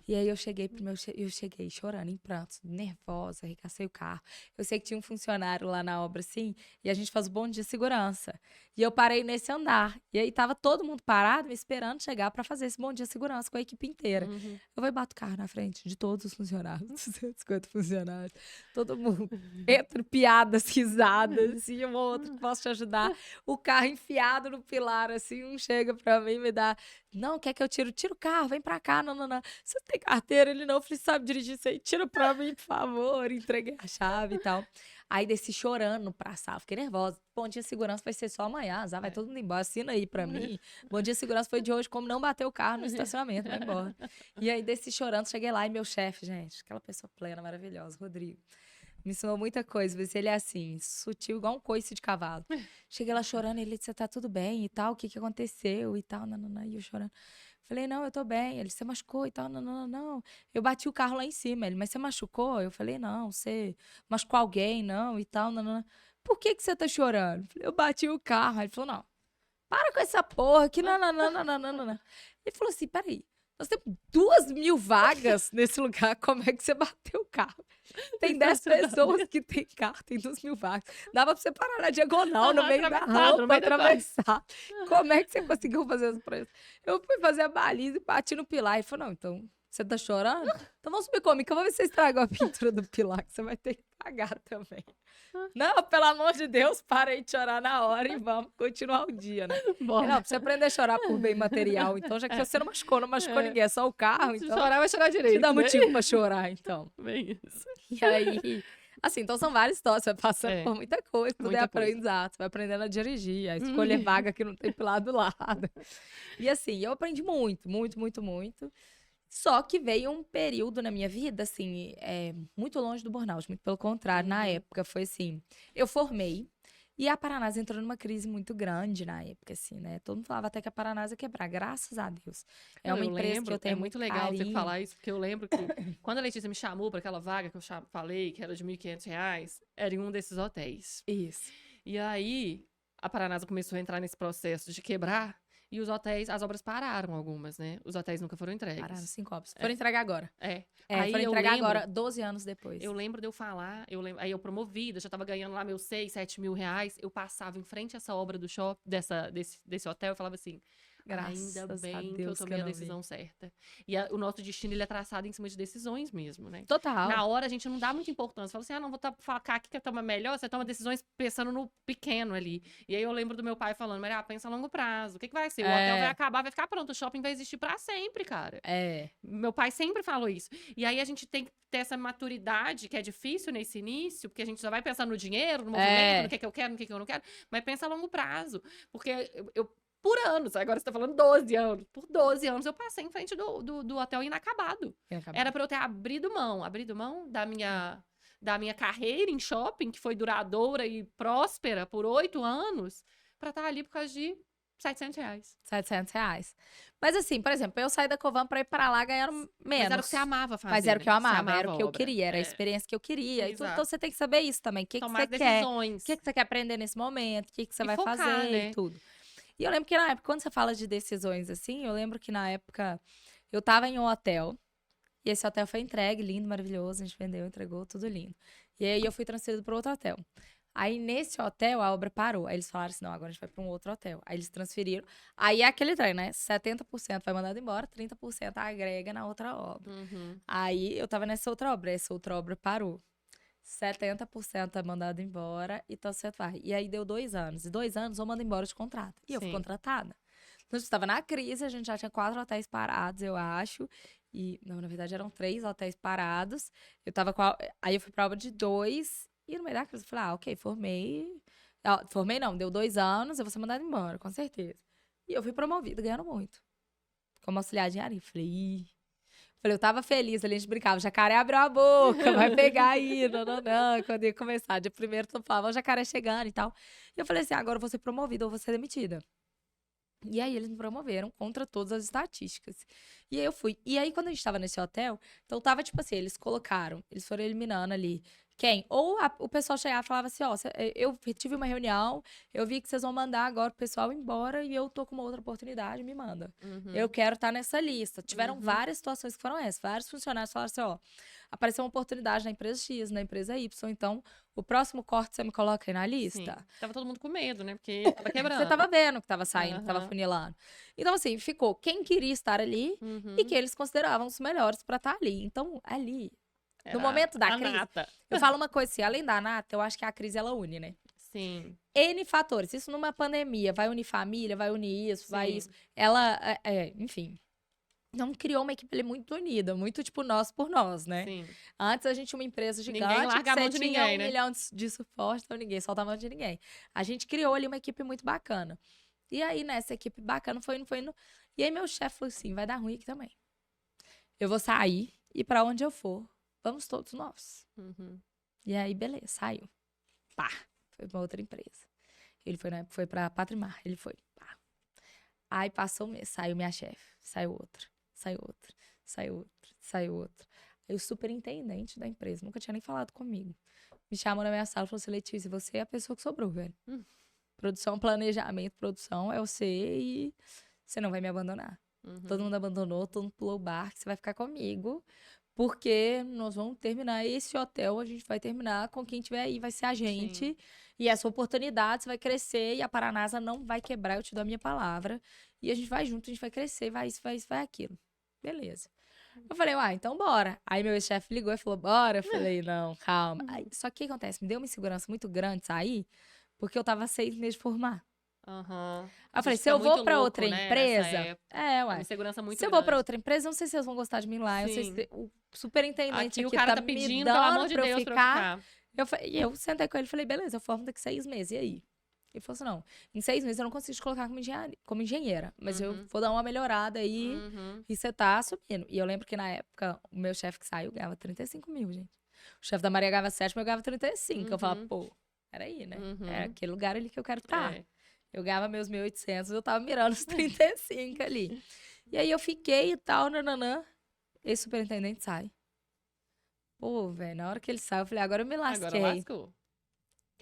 E aí eu cheguei eu cheguei chorando, em prantos, nervosa, arregacei o carro. Eu sei que tinha um funcionário lá na obra, assim, e a gente faz o bonde de segurança. E eu parei nesse andar. E aí tava todo mundo parado, me esperando chegar pra fazer esse bonde de segurança com a equipe inteira. Uhum. Eu vou e bato o carro na frente de todos os funcionários, 250 funcionários. Todo mundo entre piadas, risadas, e um ou outro que posso te ajudar. O carro enfiado no pilar, assim, um chega pra mim e me dá, não, quer que eu tiro? Tira o carro, vem pra cá, não, não, não. Você tem carteira? Ele não, eu falei, sabe dirigir isso aí? Tira pra mim, por favor. Entreguei a chave e tal. Aí desci chorando pra sala, fiquei nervosa. Bom dia, segurança vai ser só amanhã, azar, vai todo mundo embora, assina aí pra mim. Bom dia, segurança foi de hoje, como não bater o carro no estacionamento, vai embora. E aí desci chorando, cheguei lá e meu chefe, gente, aquela pessoa plena, maravilhosa, Rodrigo, me ensinou muita coisa, mas ele é assim, sutil, igual um coice de cavalo. Cheguei lá chorando, ele disse, você tá tudo bem e tal, o que que aconteceu e tal, não, não, não, e eu chorando. Falei, não, eu tô bem. Ele, você machucou e tal, não, não, não, não. Eu bati o carro lá em cima, ele, mas você machucou? Eu falei, não, você machucou alguém, não, e tal, não, não, não. Por que que você tá chorando? Eu falei, eu bati o carro. Aí ele falou, não, para com essa porra, que não, não, não, não, não, não, não, não. Ele falou assim, peraí, nós temos 2.000 vagas nesse lugar, como é que você bateu o carro? Tem 10 pessoas que tem carro, tem 2.000 vagas. Dava pra você parar na diagonal, no meio da atravessado, no rampa, meio da atravessar. Como é que você conseguiu fazer isso pra isso? Eu fui fazer a baliza e bati no pilar. E falou, não, então, você tá chorando? Então vamos subir comigo, que eu vou ver se você estragou a pintura do pilar, que você vai ter que pagar também. Não, pelo amor de Deus, parei de chorar na hora e vamos continuar o dia, né? Bora. Não, pra você aprender a chorar por bem material, então, já que você não machucou ninguém, é só o carro, Se então chorar, vai chorar te direito, dá né? motivo pra chorar, então. Bem isso. E aí, assim, então são várias histórias, você vai passando É, por muita coisa, tudo é muita coisa. aprendizado, você vai aprendendo a dirigir, a escolher vaga que não tem pro lado do lado. E assim, eu aprendi muito, muito, muito, muito. Só que veio um período na minha vida, assim, muito longe do burnout, muito pelo contrário. Na época foi assim, eu formei e a Paranasa entrou numa crise muito grande na época, assim, né? Todo mundo falava até que a Paranasa ia quebrar, graças a Deus. É Não, uma eu empresa que eu lembro, tenho é muito legal você carinho. falar isso, porque eu lembro que quando a Letícia me chamou para aquela vaga que eu falei, que era de R$ 1.500, era em um desses hotéis. Isso. E aí, a Paranasa começou a entrar nesse processo de quebrar, e os hotéis, as obras pararam algumas, né? Os hotéis nunca foram entregues. Pararam 5 obras. Foram entregar agora. Aí foram eu entregar lembro, agora, 12 anos depois. eu lembro de eu falar, aí eu promovida, já tava ganhando lá meus 6, 7 mil reais, eu passava em frente a essa obra do shopping, desse hotel, eu falava assim, Graças ainda a bem que eu Deus que eu tomei a não vi. decisão certa. E o nosso destino, ele é traçado em cima de decisões mesmo, né? Total. Na hora, a gente não dá muita importância. Fala assim, não, vou focar aqui que toma melhor. Você toma decisões pensando no pequeno ali. E aí, eu lembro do meu pai falando, Maria, pensa a longo prazo. O que vai ser? O hotel vai acabar, vai ficar pronto. O shopping vai existir pra sempre, cara. Meu pai sempre falou isso. E aí, a gente tem que ter essa maturidade, que é difícil nesse início, porque a gente só vai pensando no dinheiro, no movimento, no que eu quero, no que eu não quero. Mas pensa a longo prazo. Porque por anos, agora você tá falando 12 anos. Por 12 anos eu passei em frente do hotel inacabado. Era pra eu ter abrido mão da minha carreira em shopping, que foi duradoura e próspera por 8 anos, pra estar ali por causa de R$ 700. R$ 700. Mas assim, por exemplo, eu saí da Covan pra ir pra lá ganhando menos. Mas era o que você amava fazer. Mas era o que eu né? amava, Você era o que eu a obra. queria, era a experiência que eu queria. E tudo. Exato. Então você tem que saber isso também. O que Tomar você quer? decisões. O que você quer aprender nesse momento? O que você E vai focar, fazer né? e tudo. E eu lembro que na época, quando você fala de decisões assim, eu lembro que na época eu tava em um hotel. E esse hotel foi entregue, lindo, maravilhoso. A gente vendeu, entregou, tudo lindo. E aí eu fui transferido para outro hotel. Aí, nesse hotel, a obra parou. Aí eles falaram assim, não, agora a gente vai pra um outro hotel. Aí eles transferiram. Aí é aquele trem, né? 70% vai mandado embora, 30% agrega na outra obra. Uhum. Aí eu tava nessa outra obra, essa outra obra parou. 70% é mandado embora e então você vai. E aí deu 2 anos. E 2 anos eu mando embora de contrato. E eu fui Sim. contratada. Então, eu estava na crise, a gente já tinha 4 hotéis parados, eu acho. E, não, na verdade, eram 3 hotéis parados. Eu tava com Aí eu fui pra obra de 2. E no meio da crise eu falei, ok, formei. Formei não, deu 2 anos, eu vou ser mandada embora, com certeza. E eu fui promovida, ganhando muito. Como auxiliar de engenharia. Falei, eu tava feliz ali, a gente brincava, o jacaré abriu a boca, vai pegar aí, não, quando ia começar. Dia primeiro, tu falava, o jacaré chegando e tal. E eu falei assim, agora eu vou ser promovida ou vou ser demitida. E aí eles me promoveram contra todas as estatísticas. E aí eu fui. E aí quando a gente tava nesse hotel, então tava tipo assim, eles foram eliminando ali quem? Ou o pessoal chegava e falava assim, ó, eu tive uma reunião, eu vi que vocês vão mandar agora o pessoal embora e eu tô com uma outra oportunidade, me manda. Eu quero estar nessa lista. Tiveram várias situações que foram essas. Vários funcionários falaram assim, ó, apareceu uma oportunidade na empresa X, na empresa Y, então o próximo corte você me coloca aí na Sim. lista? Tava todo mundo com medo, né? Porque tava quebrando. Você tava vendo que tava saindo, que tava Aham. funilando. Então, assim, ficou quem queria estar ali e que eles consideravam os melhores pra estar ali. Então, ali, no Era momento da a crise, nata. eu falo uma coisa assim, além da nata, eu acho que a crise ela une, né? Sim. N fatores. Isso numa pandemia, vai unir família, vai unir isso, vai Sim. isso. Ela, enfim. Não criou uma equipe ali muito unida, muito tipo nós por nós, né? Sim. Antes a gente tinha uma empresa Ninguém gigante, que larga a mão você de tinha ninguém, 1 né? milhão de suporte, então ninguém soltava a mão de ninguém. A gente criou ali uma equipe muito bacana. E aí, nessa equipe bacana, foi indo. E aí meu chefe falou assim, vai dar ruim aqui também. Eu vou sair e pra onde eu for, vamos todos nós. Uhum. E aí, beleza, saiu. Pá, foi pra outra empresa. Ele foi, né, foi pra Patrimar, ele foi. Pá. Aí passou um mês, saiu minha chefe, saiu outra, saiu outra, saiu outra, saiu outra. Aí o superintendente da empresa, nunca tinha nem falado comigo, me chamou na minha sala e falou assim, Letícia, você é a pessoa que sobrou, velho. Produção, planejamento, produção é você e você não vai me abandonar. Todo mundo abandonou, todo mundo pulou o barco, você vai ficar comigo, porque nós vamos terminar esse hotel, a gente vai terminar com quem tiver aí, vai ser a gente. Sim. E essa oportunidade, você vai crescer e a Paranasa não vai quebrar, eu te dou a minha palavra. E a gente vai junto, a gente vai crescer, vai isso, vai isso, vai aquilo. Beleza. Eu falei, então bora. Aí meu chefe ligou e falou, bora. Eu falei, não, calma. Aí, só que o que acontece? Me deu uma insegurança muito grande sair, porque eu tava 6 meses de formar. Aham. Aí eu falei, Gente se eu fica vou muito pra louco, outra né, nessa empresa. época. É, Uma ué. insegurança muito Se eu vou pra grande. outra empresa, eu não sei se eles vão gostar de mim lá. Eu não sei Sim. se o superintendente Aqui o aqui cara tá tá me pedindo, dando pelo amor de pra eu Deus, pra eu ficar. ficar. Eu sentei com ele e falei, beleza, eu formo daqui 6 meses, e aí? Ele falou assim, não, em 6 meses eu não consigo te colocar como engenheira, mas eu vou dar uma melhorada aí e você tá assumindo. E eu lembro que na época, o meu chefe que saiu ganhava 35 mil, gente. O chefe da Maria ganhava 7, mas eu ganhava 35. Eu falava, pô, peraí, né? É aquele lugar ali que eu quero estar. É. Eu ganhava meus 1.800, eu tava mirando os 35 ali. E aí eu fiquei e tal, nananã. Esse superintendente sai. Pô, velho, na hora que ele sai, eu falei, agora eu me Agora lasquei. lascou.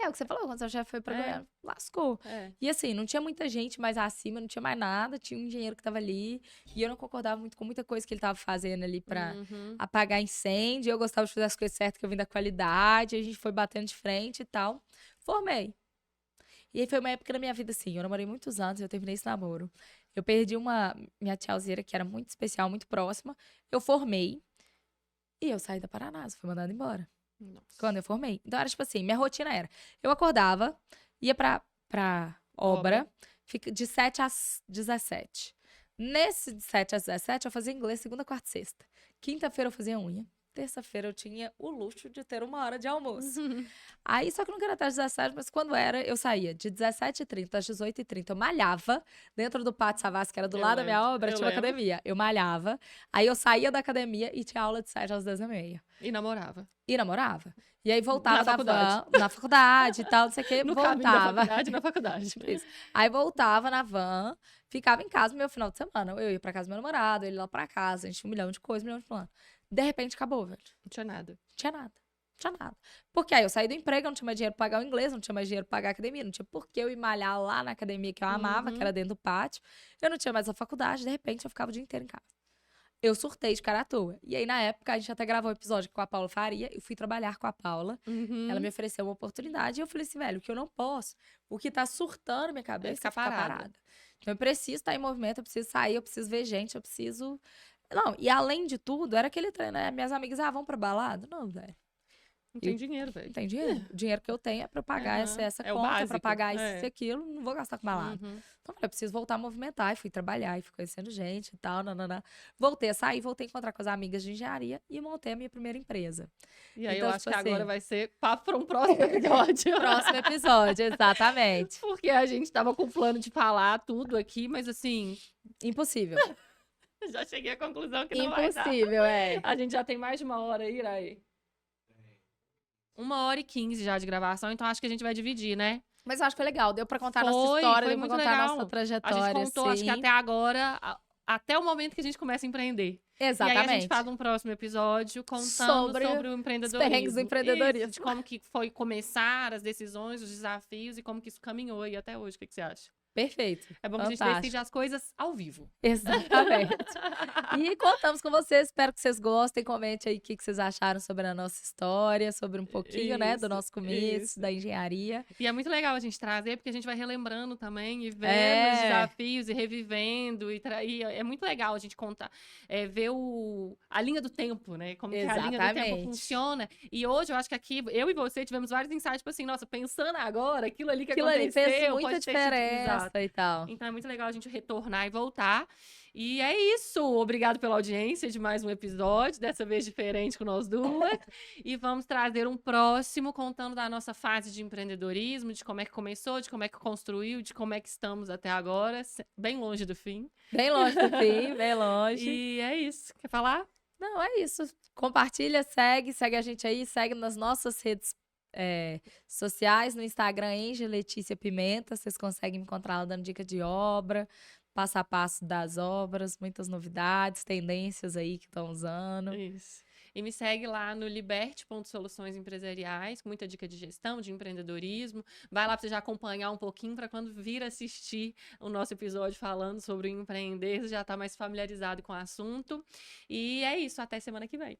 É o que você falou, quando seu chefe foi pra É. Goiânia, lascou. É. E assim, não tinha muita gente mais acima, não tinha mais nada, tinha um engenheiro que tava ali. E eu não concordava muito com muita coisa que ele tava fazendo ali pra apagar incêndio. Eu gostava de fazer as coisas certas, que eu vim da qualidade. A gente foi batendo de frente e tal. Formei. E aí foi uma época da minha vida, assim, eu namorei muitos anos, eu terminei esse namoro. Eu perdi minha tiazeira, que era muito especial, muito próxima. Eu formei e eu saí da Paranasa, fui mandada embora. Nossa. Quando eu formei. Então era tipo assim, minha rotina era, eu acordava, ia pra obra, de 7 às 17. Nesse de 7 às 17, eu fazia inglês segunda, quarta e sexta. Quinta-feira eu fazia unha. Terça-feira eu tinha o luxo de ter 1 hora de almoço. Aí, só que não era até às 17, mas quando era, eu saía de 17h30 às 18h30. Eu malhava dentro do Pátio Savassi, que era do Eu lado da minha lembro, obra, eu tinha uma lembro. academia. Eu malhava. Aí eu saía da academia e tinha aula de 7 às 10h30. E namorava. E namorava. E aí voltava Na faculdade. na faculdade e tal, não sei o quê, No caminho da voltava. faculdade, na faculdade. Tipo isso. Aí voltava na van, ficava em casa no meu final de semana. Eu ia pra casa do meu namorado, ele lá pra casa, a gente tinha 1 milhão de coisas, 1 milhão de planos. De repente acabou, velho. Não tinha nada. Não tinha nada. Não tinha nada. Porque aí eu saí do emprego, eu não tinha mais dinheiro pra pagar o inglês, não tinha mais dinheiro pra pagar a academia, não tinha por que eu ir malhar lá na academia que eu amava, que era dentro do pátio. Eu não tinha mais a faculdade, de repente eu ficava o dia inteiro em casa. eu surtei de cara à toa. E aí, na época, a gente até gravou um episódio com a Paula Faria. Eu fui trabalhar com a Paula. Ela me ofereceu uma oportunidade. E eu falei assim, velho, o que eu não posso, o que tá surtando minha cabeça é ficar ficar parada. Então, eu preciso estar em movimento, eu preciso sair, eu preciso ver gente, eu preciso... Não, e além de tudo, era aquele treino, né? Minhas amigas, vamos pra balada? Não, velho. Não tem dinheiro, velho. Não tem dinheiro. O dinheiro que eu tenho é pra eu pagar essa É o conta, pra básico. pagar isso e aquilo. Não vou gastar com balada. Uhum. Então, eu preciso voltar a movimentar. E fui trabalhar, e fui conhecendo gente e tal, nananã. Voltei a sair, voltei a encontrar com as amigas de engenharia e montei a minha primeira empresa. E aí Então, eu acho tipo que assim, agora vai ser papo para um próximo episódio. Próximo episódio, exatamente. Porque a gente tava com o plano de falar tudo aqui, mas assim, Impossível. já cheguei à conclusão que não vai dar. Impossível, é. A gente já tem mais de 1 hora aí, Iraí. 1h15 já de gravação, então acho que a gente vai dividir, né? Mas eu acho que foi legal. Deu pra contar nossa Foi história, deu pra muito contar legal. nossa A trajetória. gente contou, acho que assim. até agora, até o momento que a gente começa a empreender. Exatamente. E aí a gente faz um próximo episódio contando sobre o empreendedorismo. Os perrengues do empreendedorismo. Isso, de como que foi começar, as decisões, os desafios e como que isso caminhou aí até hoje. O que você acha? Perfeito. É bom que a gente decide as coisas ao vivo. Exatamente. E contamos com vocês, espero que vocês gostem. Comente aí o que vocês acharam sobre a nossa história, sobre um pouquinho, né, do nosso começo, da engenharia. E é muito legal a gente trazer, porque a gente vai relembrando também e vendo os É. desafios e revivendo. E é muito legal a gente contar, ver a linha do tempo, né? Como que a linha do tempo Exatamente. funciona. E hoje eu acho que aqui, eu e você tivemos vários insights, tipo assim, nossa, pensando agora, aquilo ali que Aquilo ali aconteceu, fez muita pode ter sido diferença e tal. Então é muito legal a gente retornar e voltar. E é isso. Obrigado pela audiência de mais um episódio, dessa vez diferente com nós duas. E vamos trazer um próximo contando da nossa fase de empreendedorismo, de como é que começou, de como é que construiu, de como é que estamos até agora, bem longe do fim. Bem longe do fim, bem longe. E é isso. Quer falar? Não, é isso. Compartilha, segue a gente aí, segue nas nossas redes sociais, no Instagram, Angel Letícia Pimenta. Vocês conseguem me encontrar lá dando dica de obra, passo a passo das obras, muitas novidades, tendências aí que estão usando. Isso. E me segue lá no liberte.soluções empresariais, com muita dica de gestão, de empreendedorismo. Vai lá para você já acompanhar um pouquinho, para quando vir assistir o nosso episódio falando sobre empreender, você já está mais familiarizado com o assunto. E é isso, até semana que vem.